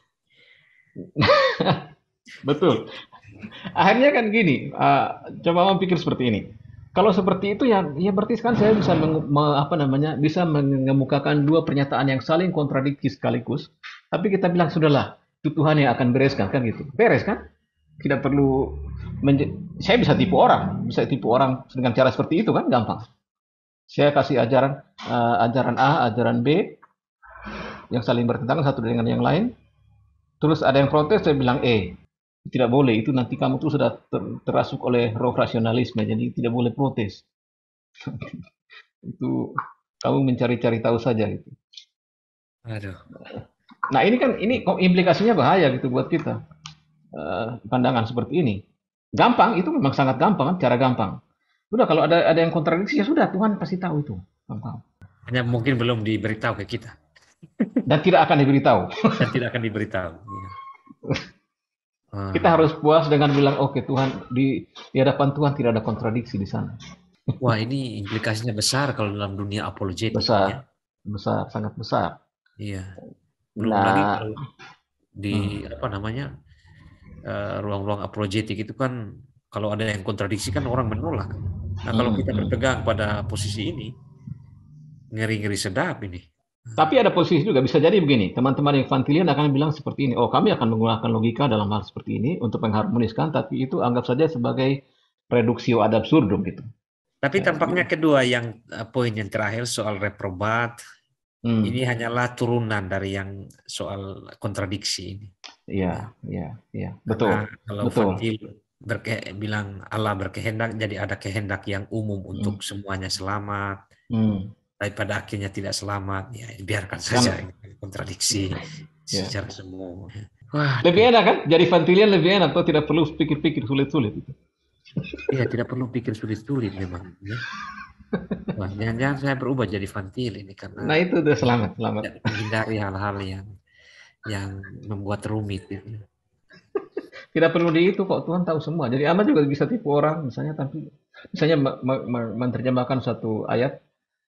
Betul. Akhirnya kan gini, coba pikir seperti ini. Kalau seperti itu ya berarti kan saya bisa bisa mengemukakan dua pernyataan yang saling kontradiksi sekaligus. Tapi kita bilang sudahlah, itu Tuhan yang akan bereskan kan gitu. Beres kan? Tidak perlu saya bisa tipu orang dengan cara seperti itu kan gampang. Saya kasih ajaran A, ajaran B yang saling bertentangan satu dengan yang lain. Terus ada yang protes, saya bilang tidak boleh, itu nanti kamu tuh sudah terasuk oleh roh rasionalisme, jadi tidak boleh protes. Itu kamu mencari-cari tahu saja gitu. Aduh. Nah ini implikasinya bahaya gitu buat kita. Pandangan seperti ini. Gampang, itu memang sangat gampang kan, cara gampang. Sudah kalau ada yang kontradiksi ya sudah, Tuhan pasti tahu itu. Gampang. Hanya mungkin belum diberitahu ke kita. Dan tidak akan diberitahu. Kita harus puas dengan bilang oke, Tuhan di hadapan Tuhan tidak ada kontradiksi di sana. Wah, ini implikasinya besar kalau dalam dunia apologetik. Besar, sangat besar. Iya. Belum lagi kalau di ruang-ruang apologetik itu kan kalau ada yang kontradiksi kan orang menolak. Nah, kalau kita berpegang pada posisi ini, ngeri-ngeri sedap ini. Tapi ada posisi juga, bisa jadi begini, teman-teman yang Van Tilian akan bilang seperti ini, kami akan menggunakan logika dalam hal seperti ini untuk mengharmoniskan, tapi itu anggap saja sebagai reduksio ad absurdum gitu. Tapi tampaknya kedua yang poin yang terakhir soal reprobat ini hanyalah turunan dari yang soal kontradiksi ini. Iya, betul, Karena kalau betul. Fantil bilang Allah berkehendak, jadi ada kehendak yang umum untuk semuanya selamat. Tapi pada akhirnya tidak selamat, ya biarkan saja kontradiksi secara semua. Wah, lebih enak kan? Jadi Fantilian lebih enak, atau tidak perlu pikir-pikir sulit-sulit. iya, tidak perlu pikir sulit-sulit memang. Ya. Wah, jangan-jangan saya berubah jadi Fantil ini karena Nah itu udah selamat. menghindari hal-hal yang membuat rumit. Gitu. Tidak perlu di itu kok, Tuhan tahu semua. Jadi Anda juga bisa tipu orang, misalnya menerjemahkan satu ayat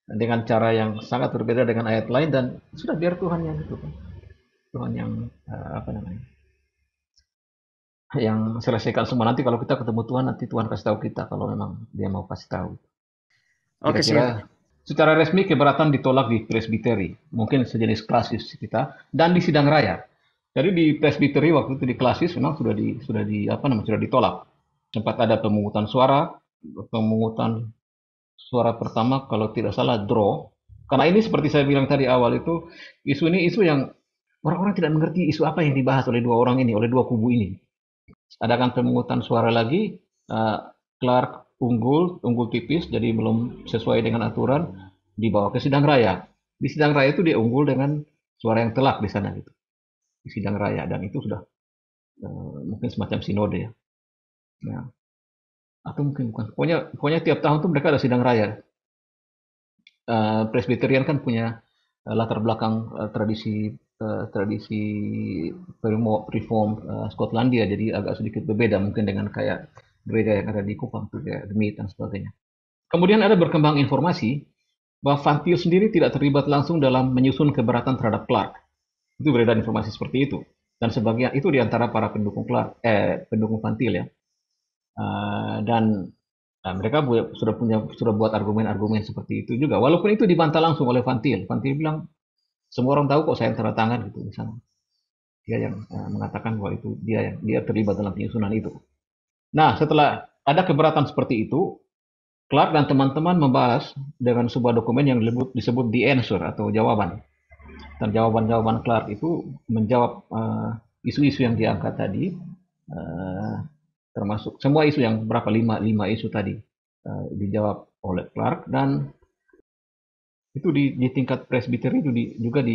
dengan cara yang sangat berbeda dengan ayat lain, dan sudah biar Tuhan yang itu, Tuhan yang yang selesaikan semua. Nanti kalau kita ketemu Tuhan, nanti Tuhan kasih tahu kita kalau memang Dia mau kasih tahu. Kira-kira secara resmi keberatan ditolak di presbiteri, mungkin sejenis klasis kita, dan di sidang raya. Jadi di presbiteri waktu itu di klasis memang sudah ditolak. Sempat ada pemungutan suara pertama kalau tidak salah draw. Karena ini seperti saya bilang tadi awal itu, isu ini isu yang orang-orang tidak mengerti isu apa yang dibahas oleh dua orang ini, oleh dua kubu ini. Adakan pemungutan suara lagi, Clark unggul tipis, jadi belum sesuai dengan aturan, dibawa ke sidang raya. Di sidang raya itu dia unggul dengan suara yang telak di sana gitu. Di sidang raya, dan itu sudah mungkin semacam sinode ya. Nah, atau mungkin bukan. Pokoknya tiap tahun tuh mereka ada sidang raya. Presbyterian kan punya latar belakang tradisi reform Skotlandia, jadi agak sedikit berbeda mungkin dengan kayak gereja yang ada di Kupang, kayak The Mead dan sebagainya. Kemudian ada berkembang informasi bahwa Van Til sendiri tidak terlibat langsung dalam menyusun keberatan terhadap Clark. Itu beredar informasi seperti itu. Dan sebagian itu diantara para pendukung pendukung Van Til ya. Dan mereka sudah buat argumen-argumen seperti itu juga. Walaupun itu dibantah langsung oleh Van Til. Van Til bilang, semua orang tahu kok saya yang tanda tangan gitu misalnya. Dia yang mengatakan bahwa itu dia terlibat dalam penyusunan itu. Nah, setelah ada keberatan seperti itu, Clark dan teman-teman membahas dengan sebuah dokumen yang disebut the answer atau jawaban. Dan jawaban Clark itu menjawab isu-isu yang diangkat tadi, termasuk semua isu yang lima isu tadi dijawab oleh Clark, dan itu di tingkat presbiteri itu juga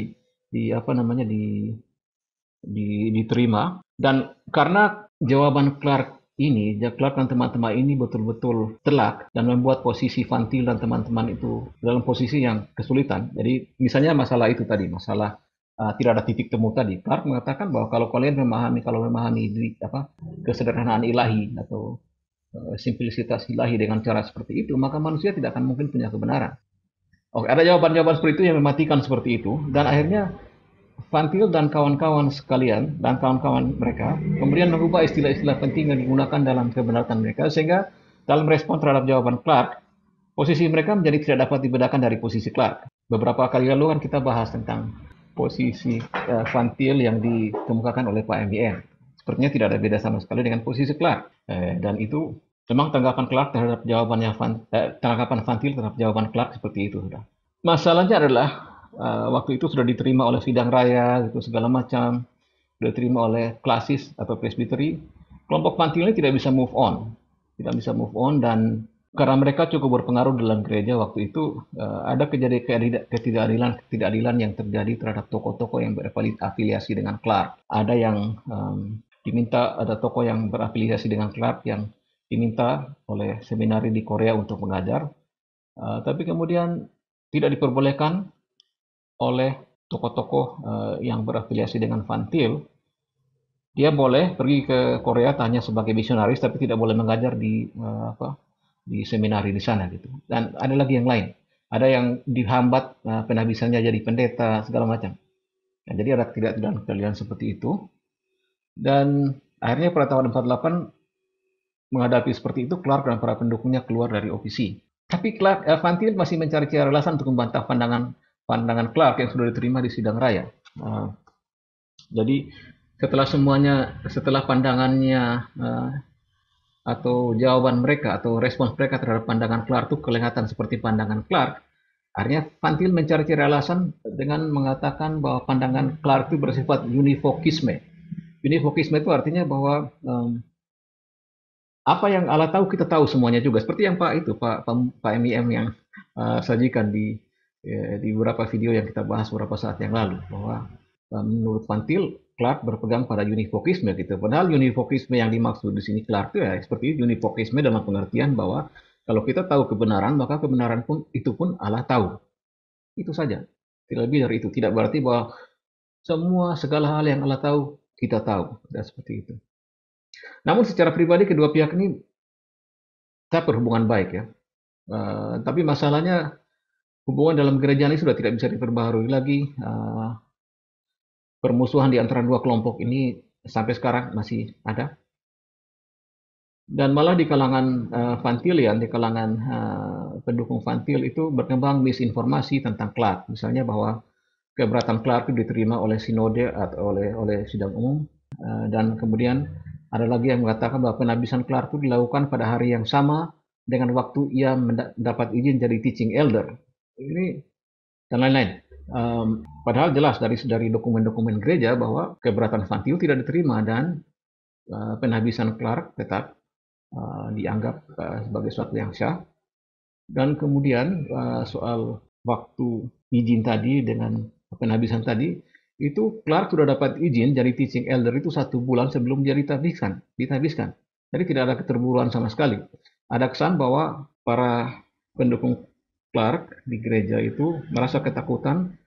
diterima. Dan karena jawaban Clark dan teman-teman ini betul-betul telak dan membuat posisi Van Til dan teman-teman itu dalam posisi yang kesulitan. Jadi misalnya masalah itu tadi, masalah tidak ada titik temu tadi. Clark mengatakan bahwa kalau kalian memahami kesederhanaan ilahi atau simplisitas ilahi dengan cara seperti itu, maka manusia tidak akan mungkin punya kebenaran. Oke, ada jawaban-jawaban seperti itu yang mematikan seperti itu, dan akhirnya Van Til dan kawan-kawan sekalian dan kawan-kawan mereka kemudian mengubah istilah-istilah penting yang digunakan dalam kebenaran mereka, sehingga dalam respon terhadap jawaban Clark, posisi mereka menjadi tidak dapat dibedakan dari posisi Clark. Beberapa kali lalu kan kita bahas tentang posisi Van Til yang dikemukakan oleh Pak MBN. Sepertinya tidak ada beda sama sekali dengan posisi Clark. Dan itu memang tanggapan Clark terhadap tanggapan Van Til terhadap jawaban Clark seperti itu sudah. Masalahnya adalah waktu itu sudah diterima oleh sidang raya gitu segala macam, sudah diterima oleh klasis atau presbiteri. Kelompok Van Til ini tidak bisa move on, dan karena mereka cukup berpengaruh dalam gereja waktu itu, ada ketidakadilan yang terjadi terhadap tokoh-tokoh yang berafiliasi dengan Clark. Ada yang ada tokoh yang berafiliasi dengan Clark yang diminta oleh seminari di Korea untuk mengajar, tapi kemudian tidak diperbolehkan oleh tokoh-tokoh yang berafiliasi dengan Van Til. Dia boleh pergi ke Korea hanya sebagai misionaris, tapi tidak boleh mengajar di seminari di sana gitu. Dan ada lagi yang lain. Ada yang dihambat penabisannya jadi pendeta segala macam. Nah, jadi ada ketidakadilan seperti itu. Dan akhirnya pada tahun 48 menghadapi seperti itu, Clark dan para pendukungnya keluar dari OPC. Tapi Van Til masih mencari-cari alasan untuk membantah pandangan Clark yang sudah diterima di sidang raya. Jadi setelah pandangannya atau jawaban mereka atau respons mereka terhadap pandangan Clark itu kelihatan seperti pandangan Clark, artinya Van Til mencari-cari alasan dengan mengatakan bahwa pandangan Clark itu bersifat univokisme. Univokisme itu artinya bahwa apa yang Allah tahu kita tahu semuanya juga. Seperti yang Pak MIM yang sajikan di beberapa video yang kita bahas beberapa saat yang lalu, bahwa menurut Van Til, Clark berpegang pada univokisme gitu. Padahal univokisme yang dimaksud di sini Clark itu ya seperti univokisme dalam pengertian bahwa kalau kita tahu kebenaran, maka kebenaran pun Allah tahu. Itu saja. Tidak lebih dari itu. Tidak berarti bahwa semua segala hal yang Allah tahu kita tahu. Tidak seperti itu. Namun secara pribadi kedua pihak ini tetap berhubungan baik ya. Tapi masalahnya hubungan dalam gereja ini sudah tidak bisa diperbaharui lagi. Permusuhan di antara dua kelompok ini sampai sekarang masih ada. Dan malah di kalangan Van Tilian, di kalangan pendukung Van Til itu berkembang misinformasi tentang Clark. Misalnya bahwa keberatan Clark itu diterima oleh sinode atau oleh sidang umum. Dan kemudian ada lagi yang mengatakan bahwa penabisan Clark itu dilakukan pada hari yang sama dengan waktu ia mendapat izin jadi teaching elder. Ini dan lain-lain. Padahal jelas dari dokumen-dokumen gereja bahwa keberatan Van Til tidak diterima dan penabisan Clark tetap dianggap sebagai sesuatu yang syah. Dan kemudian soal waktu izin tadi dengan penabisan tadi, itu Clark sudah dapat izin jadi teaching elder itu 1 bulan sebelum dia ditabiskan. Jadi tidak ada keterburuan sama sekali. Ada kesan bahwa para pendukung Clark di gereja itu merasa ketakutan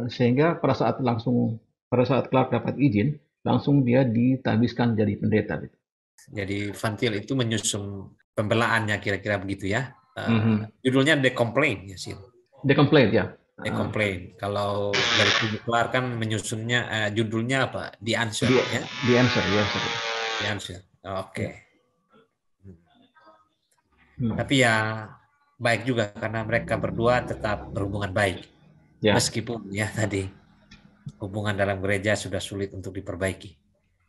sehingga pada saat Clark dapat izin langsung dia ditabiskan jadi pendeta gitu. Jadi Van Til itu menyusun pembelaannya kira-kira begitu ya. Judulnya The Complaint ya sih. The Complaint ya. The Complaint. Kalau dari kubu Clark kan menyusunnya judulnya apa? The Answer ya. The Answer. The Answer. Oke. Tapi ya baik juga karena mereka berdua tetap berhubungan baik. Ya. Meskipun ya tadi hubungan dalam gereja sudah sulit untuk diperbaiki.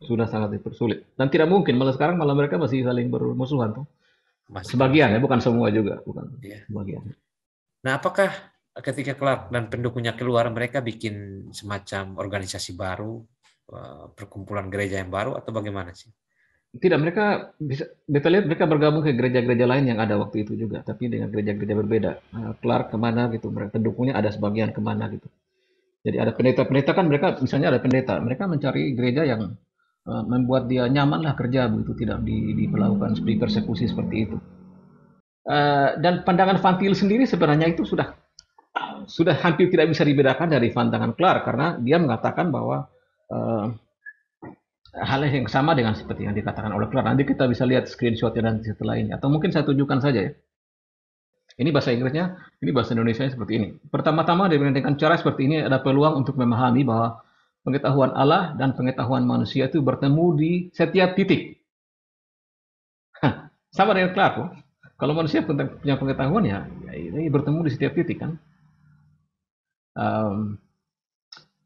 Sudah sangat dipersulit. Dan tidak mungkin, sekarang mereka masih saling bermusuhan tuh. Sebagian ya, bukan semua juga, bukan ya. Sebagian. Nah, apakah ketika Clark dan pendukungnya keluar, mereka bikin semacam organisasi baru, perkumpulan gereja yang baru, atau bagaimana sih? Tidak, mereka lihat mereka bergabung ke gereja-gereja lain yang ada waktu itu juga, tapi dengan gereja-gereja berbeda. Clark kemana gitu, pendukungnya ada sebagian kemana gitu. Jadi ada pendeta-pendeta kan mereka, misalnya ada pendeta, mereka mencari gereja yang membuat dia nyaman lah kerja begitu, tidak diperlakukan seperti persekusi seperti itu. Dan pandangan Van Til sendiri sebenarnya itu sudah hampir tidak bisa dibedakan dari pandangan Clark karena dia mengatakan bahwa hal yang sama dengan seperti yang dikatakan oleh Clark. Nanti kita bisa lihat screenshotnya dan setelah ini. Atau mungkin saya tunjukkan saja ya. Ini bahasa Inggrisnya, ini bahasa Indonesia seperti ini. Pertama-tama dengan cara seperti ini ada peluang untuk memahami bahwa pengetahuan Allah dan pengetahuan manusia itu bertemu di setiap titik. Sama dengan Clark. Kalau manusia punya pengetahuan ya ini bertemu di setiap titik kan.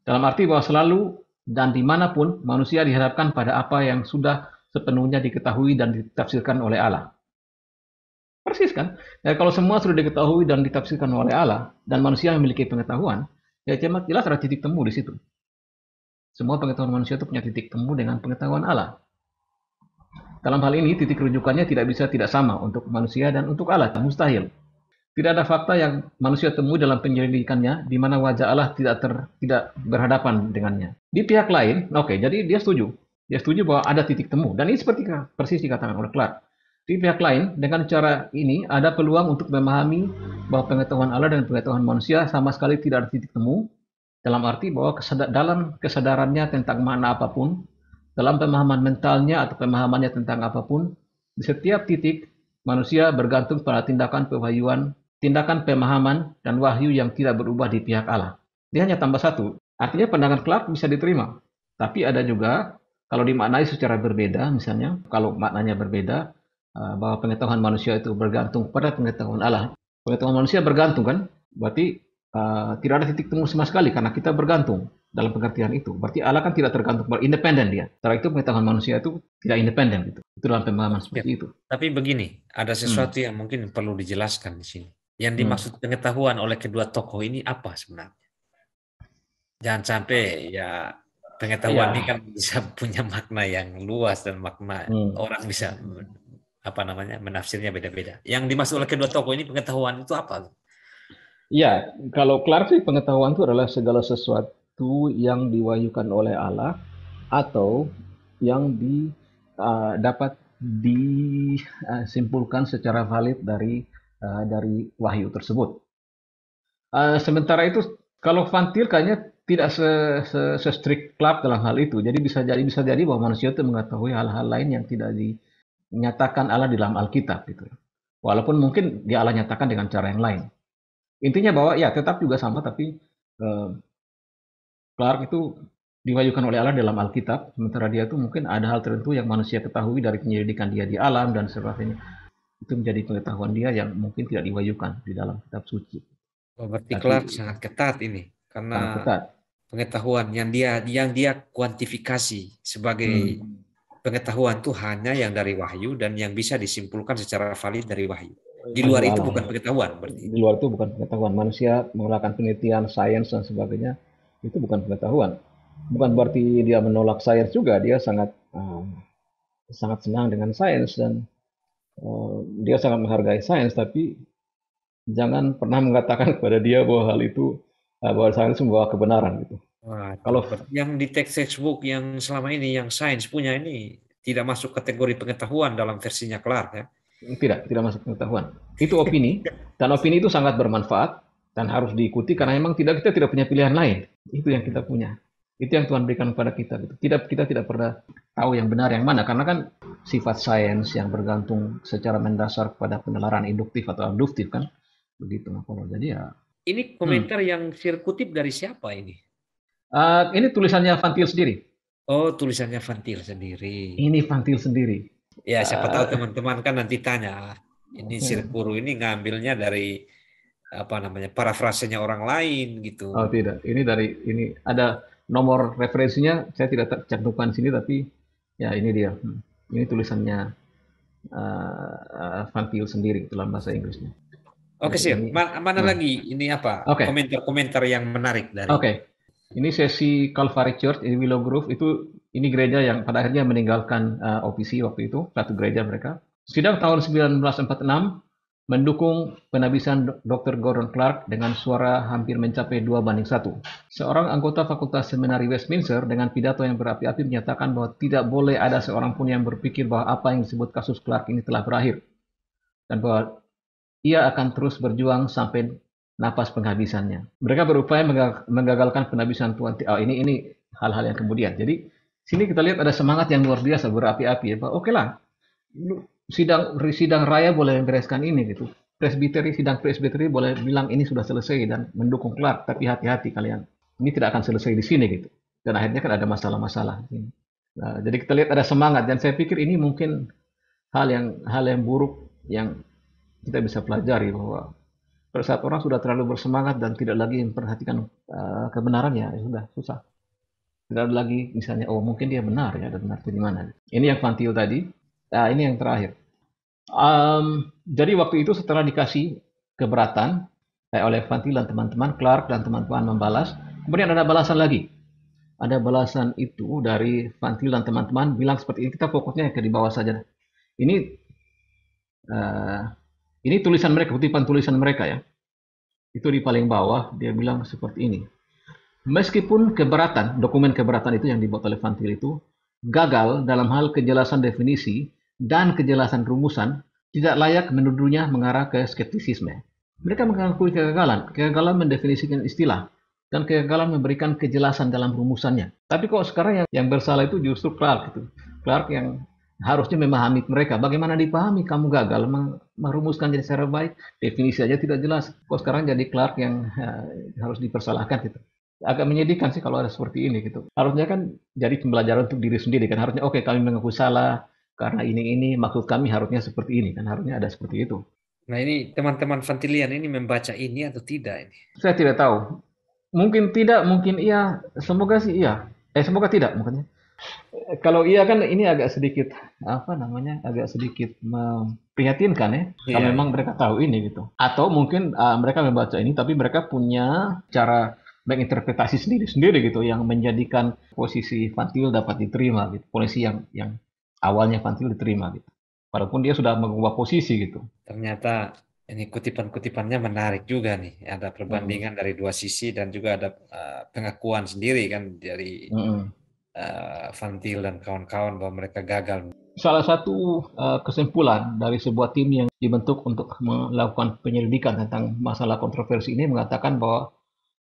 Dalam arti bahwa selalu dan dimanapun manusia dihadapkan pada apa yang sudah sepenuhnya diketahui dan ditafsirkan oleh Allah. Persis kan? Ya, kalau semua sudah diketahui dan ditafsirkan oleh Allah dan manusia memiliki pengetahuan, ya jelas ada titik temu di situ. Semua pengetahuan manusia itu punya titik temu dengan pengetahuan Allah. Dalam hal ini titik rujukannya tidak sama untuk manusia dan untuk Allah, mustahil. Tidak ada fakta yang manusia temui dalam penyelidikannya di mana wajah Allah tidak berhadapan dengannya. Di pihak lain, jadi dia setuju. Dia setuju bahwa ada titik temu. Dan ini seperti persis dikatakan oleh Clark. Di pihak lain, dengan cara ini ada peluang untuk memahami bahwa pengetahuan Allah dan pengetahuan manusia sama sekali tidak ada titik temu. Dalam arti bahwa dalam kesadarannya tentang makna apapun, dalam pemahaman mentalnya atau pemahamannya tentang apapun, di setiap titik manusia bergantung pada tindakan pewahyuan, tindakan pemahaman dan wahyu yang tidak berubah di pihak Allah. Dia hanya tambah satu. Artinya pandangan Clark bisa diterima. Tapi ada juga, kalau dimaknai secara berbeda, misalnya, kalau maknanya berbeda, bahwa pengetahuan manusia itu bergantung pada pengetahuan Allah. Pengetahuan manusia bergantung kan? Berarti tidak ada titik temu sama sekali karena kita bergantung. dalam pengertian itu. Berarti Allah kan tidak tergantung, independen dia. Setelah itu pengetahuan manusia itu tidak independen gitu. Itu dalam pemahaman Ya. seperti itu. Tapi begini, ada Hmm. sesuatu yang mungkin perlu dijelaskan di sini. Yang Hmm. dimaksud pengetahuan oleh kedua tokoh ini apa sebenarnya? Jangan sampai ya pengetahuan ini Ya. kan bisa punya makna yang luas dan makna Hmm. orang bisa apa namanya menafsirnya beda-beda. Yang dimaksud oleh kedua tokoh ini pengetahuan itu apa? Ya, kalau Clark sih pengetahuan itu adalah segala sesuatu yang diwahyukan oleh Allah atau yang dapat disimpulkan secara valid dari wahyu tersebut. Sementara itu kalau Fantil kayaknya tidak se-strict Clark dalam hal itu. Jadi bisa jadi bahwa manusia itu mengetahui hal-hal lain yang tidak dinyatakan Allah di dalam Alkitab gitu. Walaupun mungkin dia Allah nyatakan dengan cara yang lain. Intinya bahwa ya tetap juga sama, tapi eh, Clark itu diwahyukan oleh Allah dalam Alkitab, sementara dia itu mungkin ada hal tertentu yang manusia ketahui dari penyelidikan dia di alam dan sebagainya. Itu menjadi pengetahuan dia yang mungkin tidak diwahyukan di dalam kitab suci. Oh, berarti Tapi Clark sangat ketat ini karena sangat ketat. pengetahuan yang dia kuantifikasi sebagai Hmm. pengetahuan itu hanya yang dari wahyu dan yang bisa disimpulkan secara valid dari wahyu. Di luar Wahyu itu Allah bukan ya. pengetahuan berarti. Di luar itu bukan pengetahuan. Manusia melakukan penelitian, sains dan sebagainya, itu bukan pengetahuan. Bukan berarti dia menolak sains juga. Dia sangat senang dengan sains dan dia sangat menghargai sains, tapi jangan pernah mengatakan kepada dia bahwa hal itu bahwa sains membawa kebenaran gitu. Waduh, Kalau berarti yang di textbook yang selama ini yang sains punya ini tidak masuk kategori pengetahuan dalam versinya Clark ya. tidak masuk pengetahuan. Itu opini dan opini itu sangat bermanfaat dan harus diikuti karena memang kita tidak punya pilihan lain. Itu yang kita punya. Itu yang Tuhan berikan kepada kita gitu. Kita tidak pernah tahu yang benar yang mana karena kan sifat sains yang bergantung secara mendasar pada penalaran induktif atau abduktif kan begitu. Kalau jadi ya Ini komentar yang Sir kutip dari siapa ini? ini tulisannya Fantil sendiri. Oh, tulisannya Fantil sendiri. Ini Fantil sendiri. Ya, siapa tahu Uh, teman-teman kan nanti tanya, ini Sir Kuru ini ngambilnya dari apa namanya parafrasenya orang lain gitu. oh tidak, ini ada nomor referensinya. Saya tidak cantumkan sini, tapi ya ini dia. Ini tulisannya Fantil sendiri dalam bahasa Inggrisnya. Oke, Jadi Sir. ini, Mana hmm. lagi ini apa Oke, komentar-komentar yang menarik dari oke. Ini sesi Calvary Church di Willow Grove itu ini gereja yang pada akhirnya meninggalkan OPC waktu itu, satu gereja mereka. Sidang tahun 1946 mendukung penabisan Dr. Gordon Clark dengan suara hampir mencapai 2-1. Seorang anggota Fakultas Seminari Westminster dengan pidato yang berapi-api menyatakan bahwa tidak boleh ada seorang pun yang berpikir bahwa apa yang disebut kasus Clark ini telah berakhir dan bahwa ia akan terus berjuang sampai napas penghabisannya. Mereka berupaya menggagalkan penabisan Tuhan. Oh, ini hal-hal yang kemudian. Jadi sini kita lihat ada semangat yang luar biasa berapi-api ya. Oke lah, sidang sidang raya boleh membereskan ini gitu. Sidang presbiteri boleh bilang ini sudah selesai dan mendukung Clark, tapi hati-hati kalian. Ini tidak akan selesai di sini gitu. Dan akhirnya kan ada masalah-masalah. Nah, jadi kita lihat ada semangat dan saya pikir ini mungkin hal yang buruk yang kita bisa pelajari bahwa pada saat orang sudah terlalu bersemangat dan tidak lagi memperhatikan kebenarannya, ya sudah susah. Tidak ada lagi misalnya, oh mungkin dia benar ya, ada benar itu di mana. Ini yang Fantio tadi. Nah, ini yang terakhir. Jadi waktu itu setelah dikasih keberatan oleh Fantil dan teman-teman, Clark dan teman-teman membalas. Kemudian ada balasan lagi. Ada balasan itu dari Fantil dan teman-teman bilang seperti ini. Kita fokusnya ke di bawah saja. Ini uh, ini tulisan mereka, kutipan tulisan mereka ya. Itu di paling bawah dia bilang seperti ini. Meskipun keberatan, dokumen keberatan itu yang dibuat oleh Fantil itu gagal dalam hal kejelasan definisi dan kejelasan rumusan, tidak layak menuduhnya mengarah ke skeptisisme. Mereka mengakui kegagalan mendefinisikan istilah, dan kegagalan memberikan kejelasan dalam rumusannya. Tapi kok sekarang yang bersalah itu justru Clark itu. Clark yang harusnya memahami mereka. Bagaimana dipahami kamu gagal merumuskan jadi secara baik, definisi aja tidak jelas. Kok sekarang jadi Clark yang harus dipersalahkan gitu. Agak menyedihkan sih kalau ada seperti ini gitu. Harusnya kan jadi pembelajaran untuk diri sendiri kan. Harusnya oke, kami mengaku salah karena ini maksud kami harusnya seperti ini kan. Harusnya ada seperti itu. Nah, ini teman-teman Fantilian ini membaca ini atau tidak ini? Saya tidak tahu. Mungkin tidak, mungkin iya. Semoga sih iya. Semoga tidak, makanya. Kalau iya kan ini agak sedikit apa namanya? Agak sedikit memprihatinkan ya. Kalau Iya, memang iya. mereka tahu ini gitu. Atau mungkin mereka membaca ini tapi mereka punya cara menginterpretasi sendiri-sendiri gitu yang menjadikan posisi Fantil dapat diterima gitu. Polisi yang awalnya Fantil diterima gitu. Walaupun dia sudah mengubah posisi gitu. Ternyata ini kutipan-kutipannya menarik juga nih. Ada Mm-mm. perbandingan dari dua sisi dan juga ada pengakuan sendiri kan dari Mm-mm. Fantil dan kawan-kawan bahwa mereka gagal. Salah satu kesimpulan dari sebuah tim yang dibentuk untuk melakukan penyelidikan tentang masalah kontroversi ini mengatakan bahwa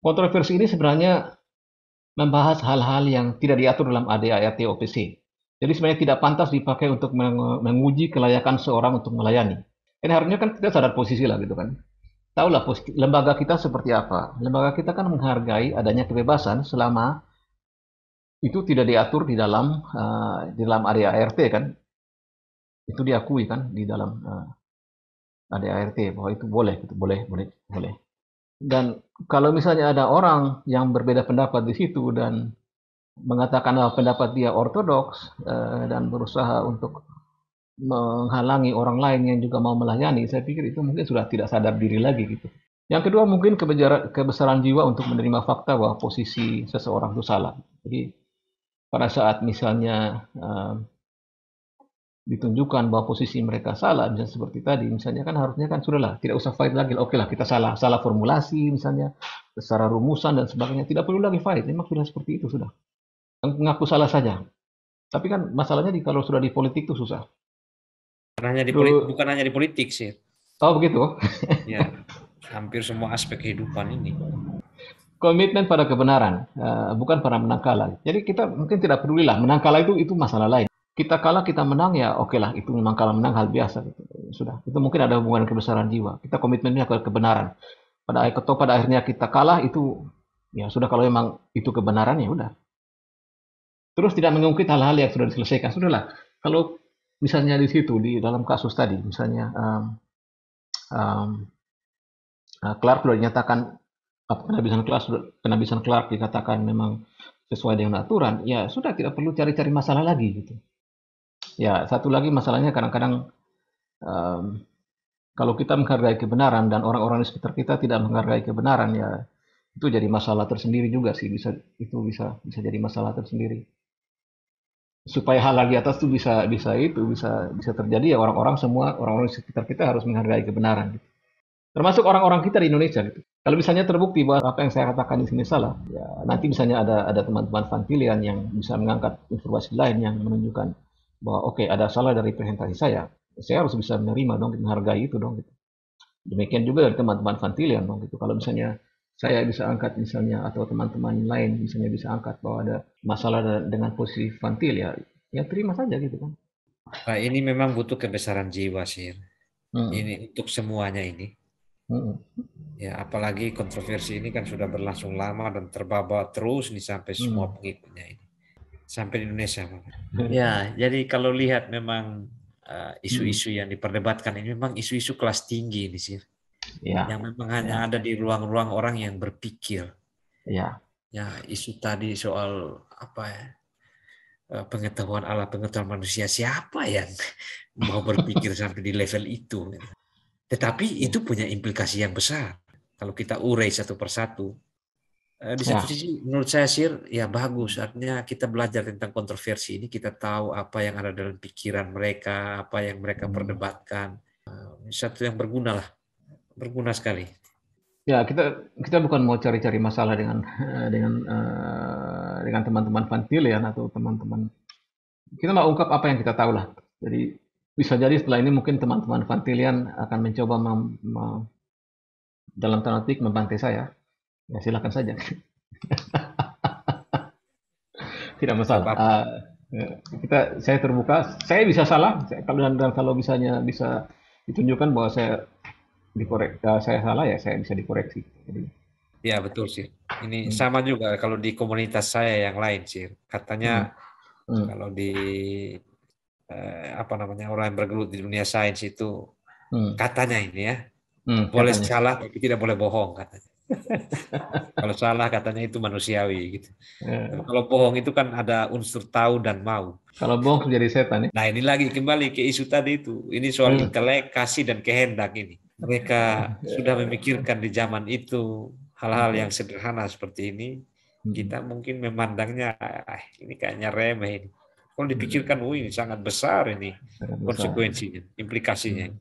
kontroversi ini sebenarnya membahas hal-hal yang tidak diatur dalam ADART OPC. Jadi sebenarnya tidak pantas dipakai untuk menguji kelayakan seorang untuk melayani. Ini harusnya kan kita sadar posisi lah gitu kan. Tahulah lembaga kita seperti apa. Lembaga kita kan menghargai adanya kebebasan selama itu tidak diatur di dalam ADART kan. Itu diakui kan di dalam ADART bahwa itu boleh, gitu, boleh, boleh, boleh. Dan kalau misalnya ada orang yang berbeda pendapat di situ dan mengatakan bahwa pendapat dia ortodoks dan berusaha untuk menghalangi orang lain yang juga mau melayani, saya pikir itu mungkin sudah tidak sadar diri lagi gitu. Yang kedua mungkin kebesaran jiwa untuk menerima fakta bahwa posisi seseorang itu salah. Jadi pada saat misalnya ditunjukkan bahwa posisi mereka salah, misalnya seperti tadi, misalnya kan harusnya kan sudahlah, tidak usah fight lagi, oke lah kita salah, salah formulasi misalnya, secara rumusan dan sebagainya, tidak perlu lagi fight, memang sudah seperti itu sudah, mengaku salah saja. Tapi kan masalahnya kalau sudah di politik itu susah. Terus, Bukan hanya di politik sih. oh begitu, Ya, hampir semua aspek kehidupan ini. komitmen pada kebenaran, bukan pada menang kalah. Jadi kita mungkin tidak peduli lah, menang kalah itu masalah lain. Kita kalah, kita menang ya oke lah, itu memang kalah menang hal biasa. Gitu. Sudah, itu mungkin ada hubungan kebesaran jiwa. Kita komitmennya ke kebenaran. Pada akhirnya kita kalah itu ya sudah kalau memang itu kebenaran ya udah. Terus tidak mengungkit hal-hal yang sudah diselesaikan. Sudahlah. Kalau misalnya di situ di dalam kasus tadi misalnya um, Clark sudah dinyatakan penabisan Clark dikatakan memang sesuai dengan aturan, ya sudah tidak perlu cari-cari masalah lagi gitu. Ya satu lagi masalahnya kadang-kadang um, kalau kita menghargai kebenaran dan orang-orang di sekitar kita tidak menghargai kebenaran ya itu jadi masalah tersendiri juga sih bisa jadi masalah tersendiri supaya hal lagi atas tuh bisa terjadi ya orang-orang di sekitar kita harus menghargai kebenaran gitu. Termasuk orang-orang kita di Indonesia gitu. Kalau misalnya terbukti bahwa apa yang saya katakan di sini salah, ya nanti misalnya ada teman-teman Fantilian yang bisa mengangkat informasi lain yang menunjukkan bahwa oke ada salah dari presentasi saya harus bisa menerima dong, menghargai itu dong. Gitu. Demikian juga dari teman-teman Fantilian dong gitu. Kalau misalnya saya bisa angkat misalnya atau teman-teman lain misalnya bisa angkat bahwa ada masalah dengan posisi Fantil ya terima saja gitu kan. Nah, ini memang butuh kebesaran jiwa sih. Hmm. Ini untuk semuanya ini. Hmm. Ya, apalagi kontroversi ini kan sudah berlangsung lama dan terbawa terus nih sampai semua Hmm. pengikutnya ini. Sampai di Indonesia. Ya, jadi kalau lihat memang Hmm. isu-isu yang diperdebatkan ini memang isu-isu kelas tinggi ini sih. Ya, Yang memang hanya ya, ada di ruang-ruang orang yang berpikir. ya, Ya, isu tadi soal apa ya? Pengetahuan Allah, pengetahuan manusia, siapa yang mau berpikir sampai di level itu? Tetapi ya, itu punya implikasi yang besar. Kalau kita urai satu persatu, di satu ya. sisi menurut saya sih ya bagus. Artinya kita belajar tentang kontroversi ini, kita tahu apa yang ada dalam pikiran mereka, apa yang mereka Hmm. perdebatkan. Satu yang berguna lah, berguna sekali. Ya, kita bukan mau cari-cari masalah dengan teman-teman Fantilian atau teman-teman. Kita mau ungkap apa yang kita tahu lah. Jadi bisa jadi setelah ini mungkin teman-teman Fantilian akan mencoba dalam tanda petik membantai saya. Ya silakan saja, tidak Gak masalah. apa-apa. Saya terbuka. Saya bisa salah. Kalau misalnya bisa ditunjukkan bahwa saya salah ya saya bisa dikoreksi. Jadi, Ya betul sih. Ini hmm, sama juga kalau di komunitas saya yang lain sih. Katanya hmm, hmm, kalau di apa namanya orang yang bergelut di dunia sains itu hmm, katanya ini ya boleh katanya. salah tapi tidak boleh bohong katanya. Kalau salah katanya itu manusiawi gitu. Tapi Eh, kalau bohong itu kan ada unsur tahu dan mau. kalau bohong jadi setan ya. Nah, ini lagi kembali ke isu tadi itu. Ini soal Hmm. intelek, kasih dan kehendak ini. Mereka sudah memikirkan di zaman itu hal-hal yang Betul. sederhana seperti ini. Hmm. Kita mungkin memandangnya, ini kayaknya remeh ini. Kalau Hmm. dipikirkan, ini sangat besar ini Sangat besar. konsekuensinya, implikasinya. Hmm.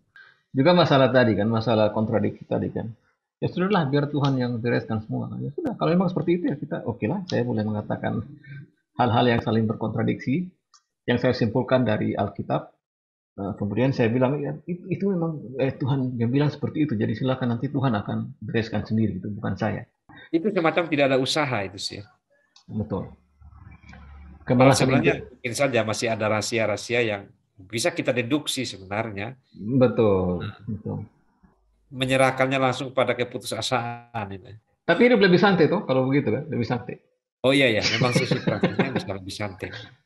Juga masalah tadi kan, masalah kontradiksi tadi kan. Ya sudahlah, biar Tuhan yang bereskan semua. Ya sudah, kalau memang seperti itu ya kita oke lah. Saya boleh mengatakan hal-hal yang saling berkontradiksi, yang saya simpulkan dari Alkitab. Kemudian saya bilang ya itu memang Tuhan yang bilang seperti itu. Jadi silakan nanti Tuhan akan bereskan sendiri, itu bukan saya. Itu semacam tidak ada usaha itu sih. Betul. Malah Kebalasan sebenarnya itu mungkin saja masih ada rahasia-rahasia yang bisa kita deduksi sebenarnya. betul, betul. Menyerahkannya langsung pada keputusasaan itu. Tapi hidup lebih santai tuh kalau begitu kan, lebih santai. Oh iya ya, memang sisi praktisnya bisa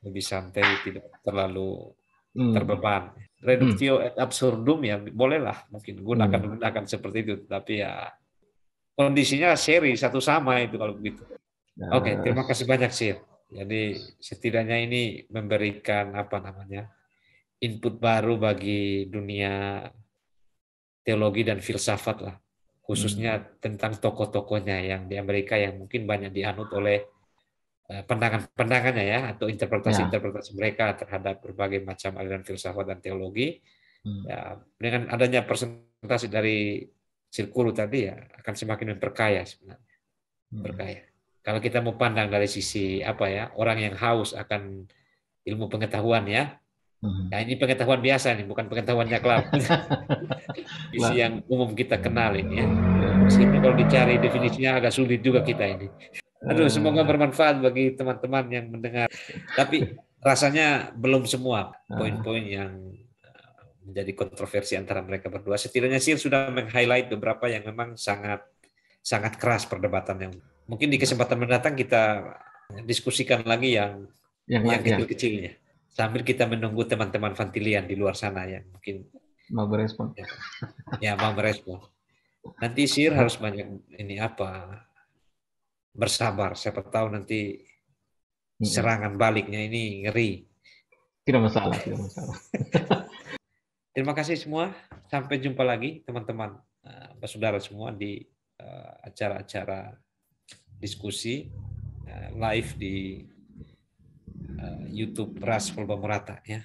lebih santai, tidak terlalu Hmm. terbeban. Hmm. Reductio et absurdum ya bolehlah mungkin Hmm. gunakan seperti itu, tapi ya kondisinya seri satu sama itu kalau begitu. Oke, Nah, terima kasih banyak sih. Jadi setidaknya ini memberikan apa namanya input baru bagi dunia teologi dan filsafat lah, khususnya hmm. tentang tokoh-tokohnya yang di Amerika yang mungkin banyak dianut oleh pandangan-pandangannya ya atau Ya. interpretasi-interpretasi mereka terhadap berbagai macam aliran filsafat dan teologi. Hmm. Ya, dengan adanya presentasi dari Sirkulu tadi ya akan semakin memperkaya sebenarnya, Hmm. berkaya. Kalau kita mau pandang dari sisi apa ya, orang yang haus akan ilmu pengetahuan ya. Hmm. Nah, ini pengetahuan biasa nih, bukan pengetahuannya kelab. Isi Lah, yang umum kita kenal ini ya. ya. Meskipun kalau dicari definisinya agak sulit juga kita ini. Aduh, semoga Eh, bermanfaat bagi teman-teman yang mendengar. Tapi rasanya belum semua eh, poin-poin yang menjadi kontroversi antara mereka berdua. Setidaknya sih sudah meng-highlight beberapa yang memang sangat sangat keras perdebatan yang mungkin di kesempatan mendatang kita diskusikan lagi yang yang lain ya kecil-kecilnya. Sambil kita menunggu teman-teman Fantilian di luar sana yang mungkin mau berespon. ya, ya mau merespon. Nanti Sir harus banyak ini apa bersabar. Siapa tahu nanti Mm-mm. serangan baliknya ini ngeri. Tidak masalah, tidak masalah. Terima kasih semua. Sampai jumpa lagi teman-teman, saudara semua di acara-acara diskusi live di YouTube Ras Polba Murata ya.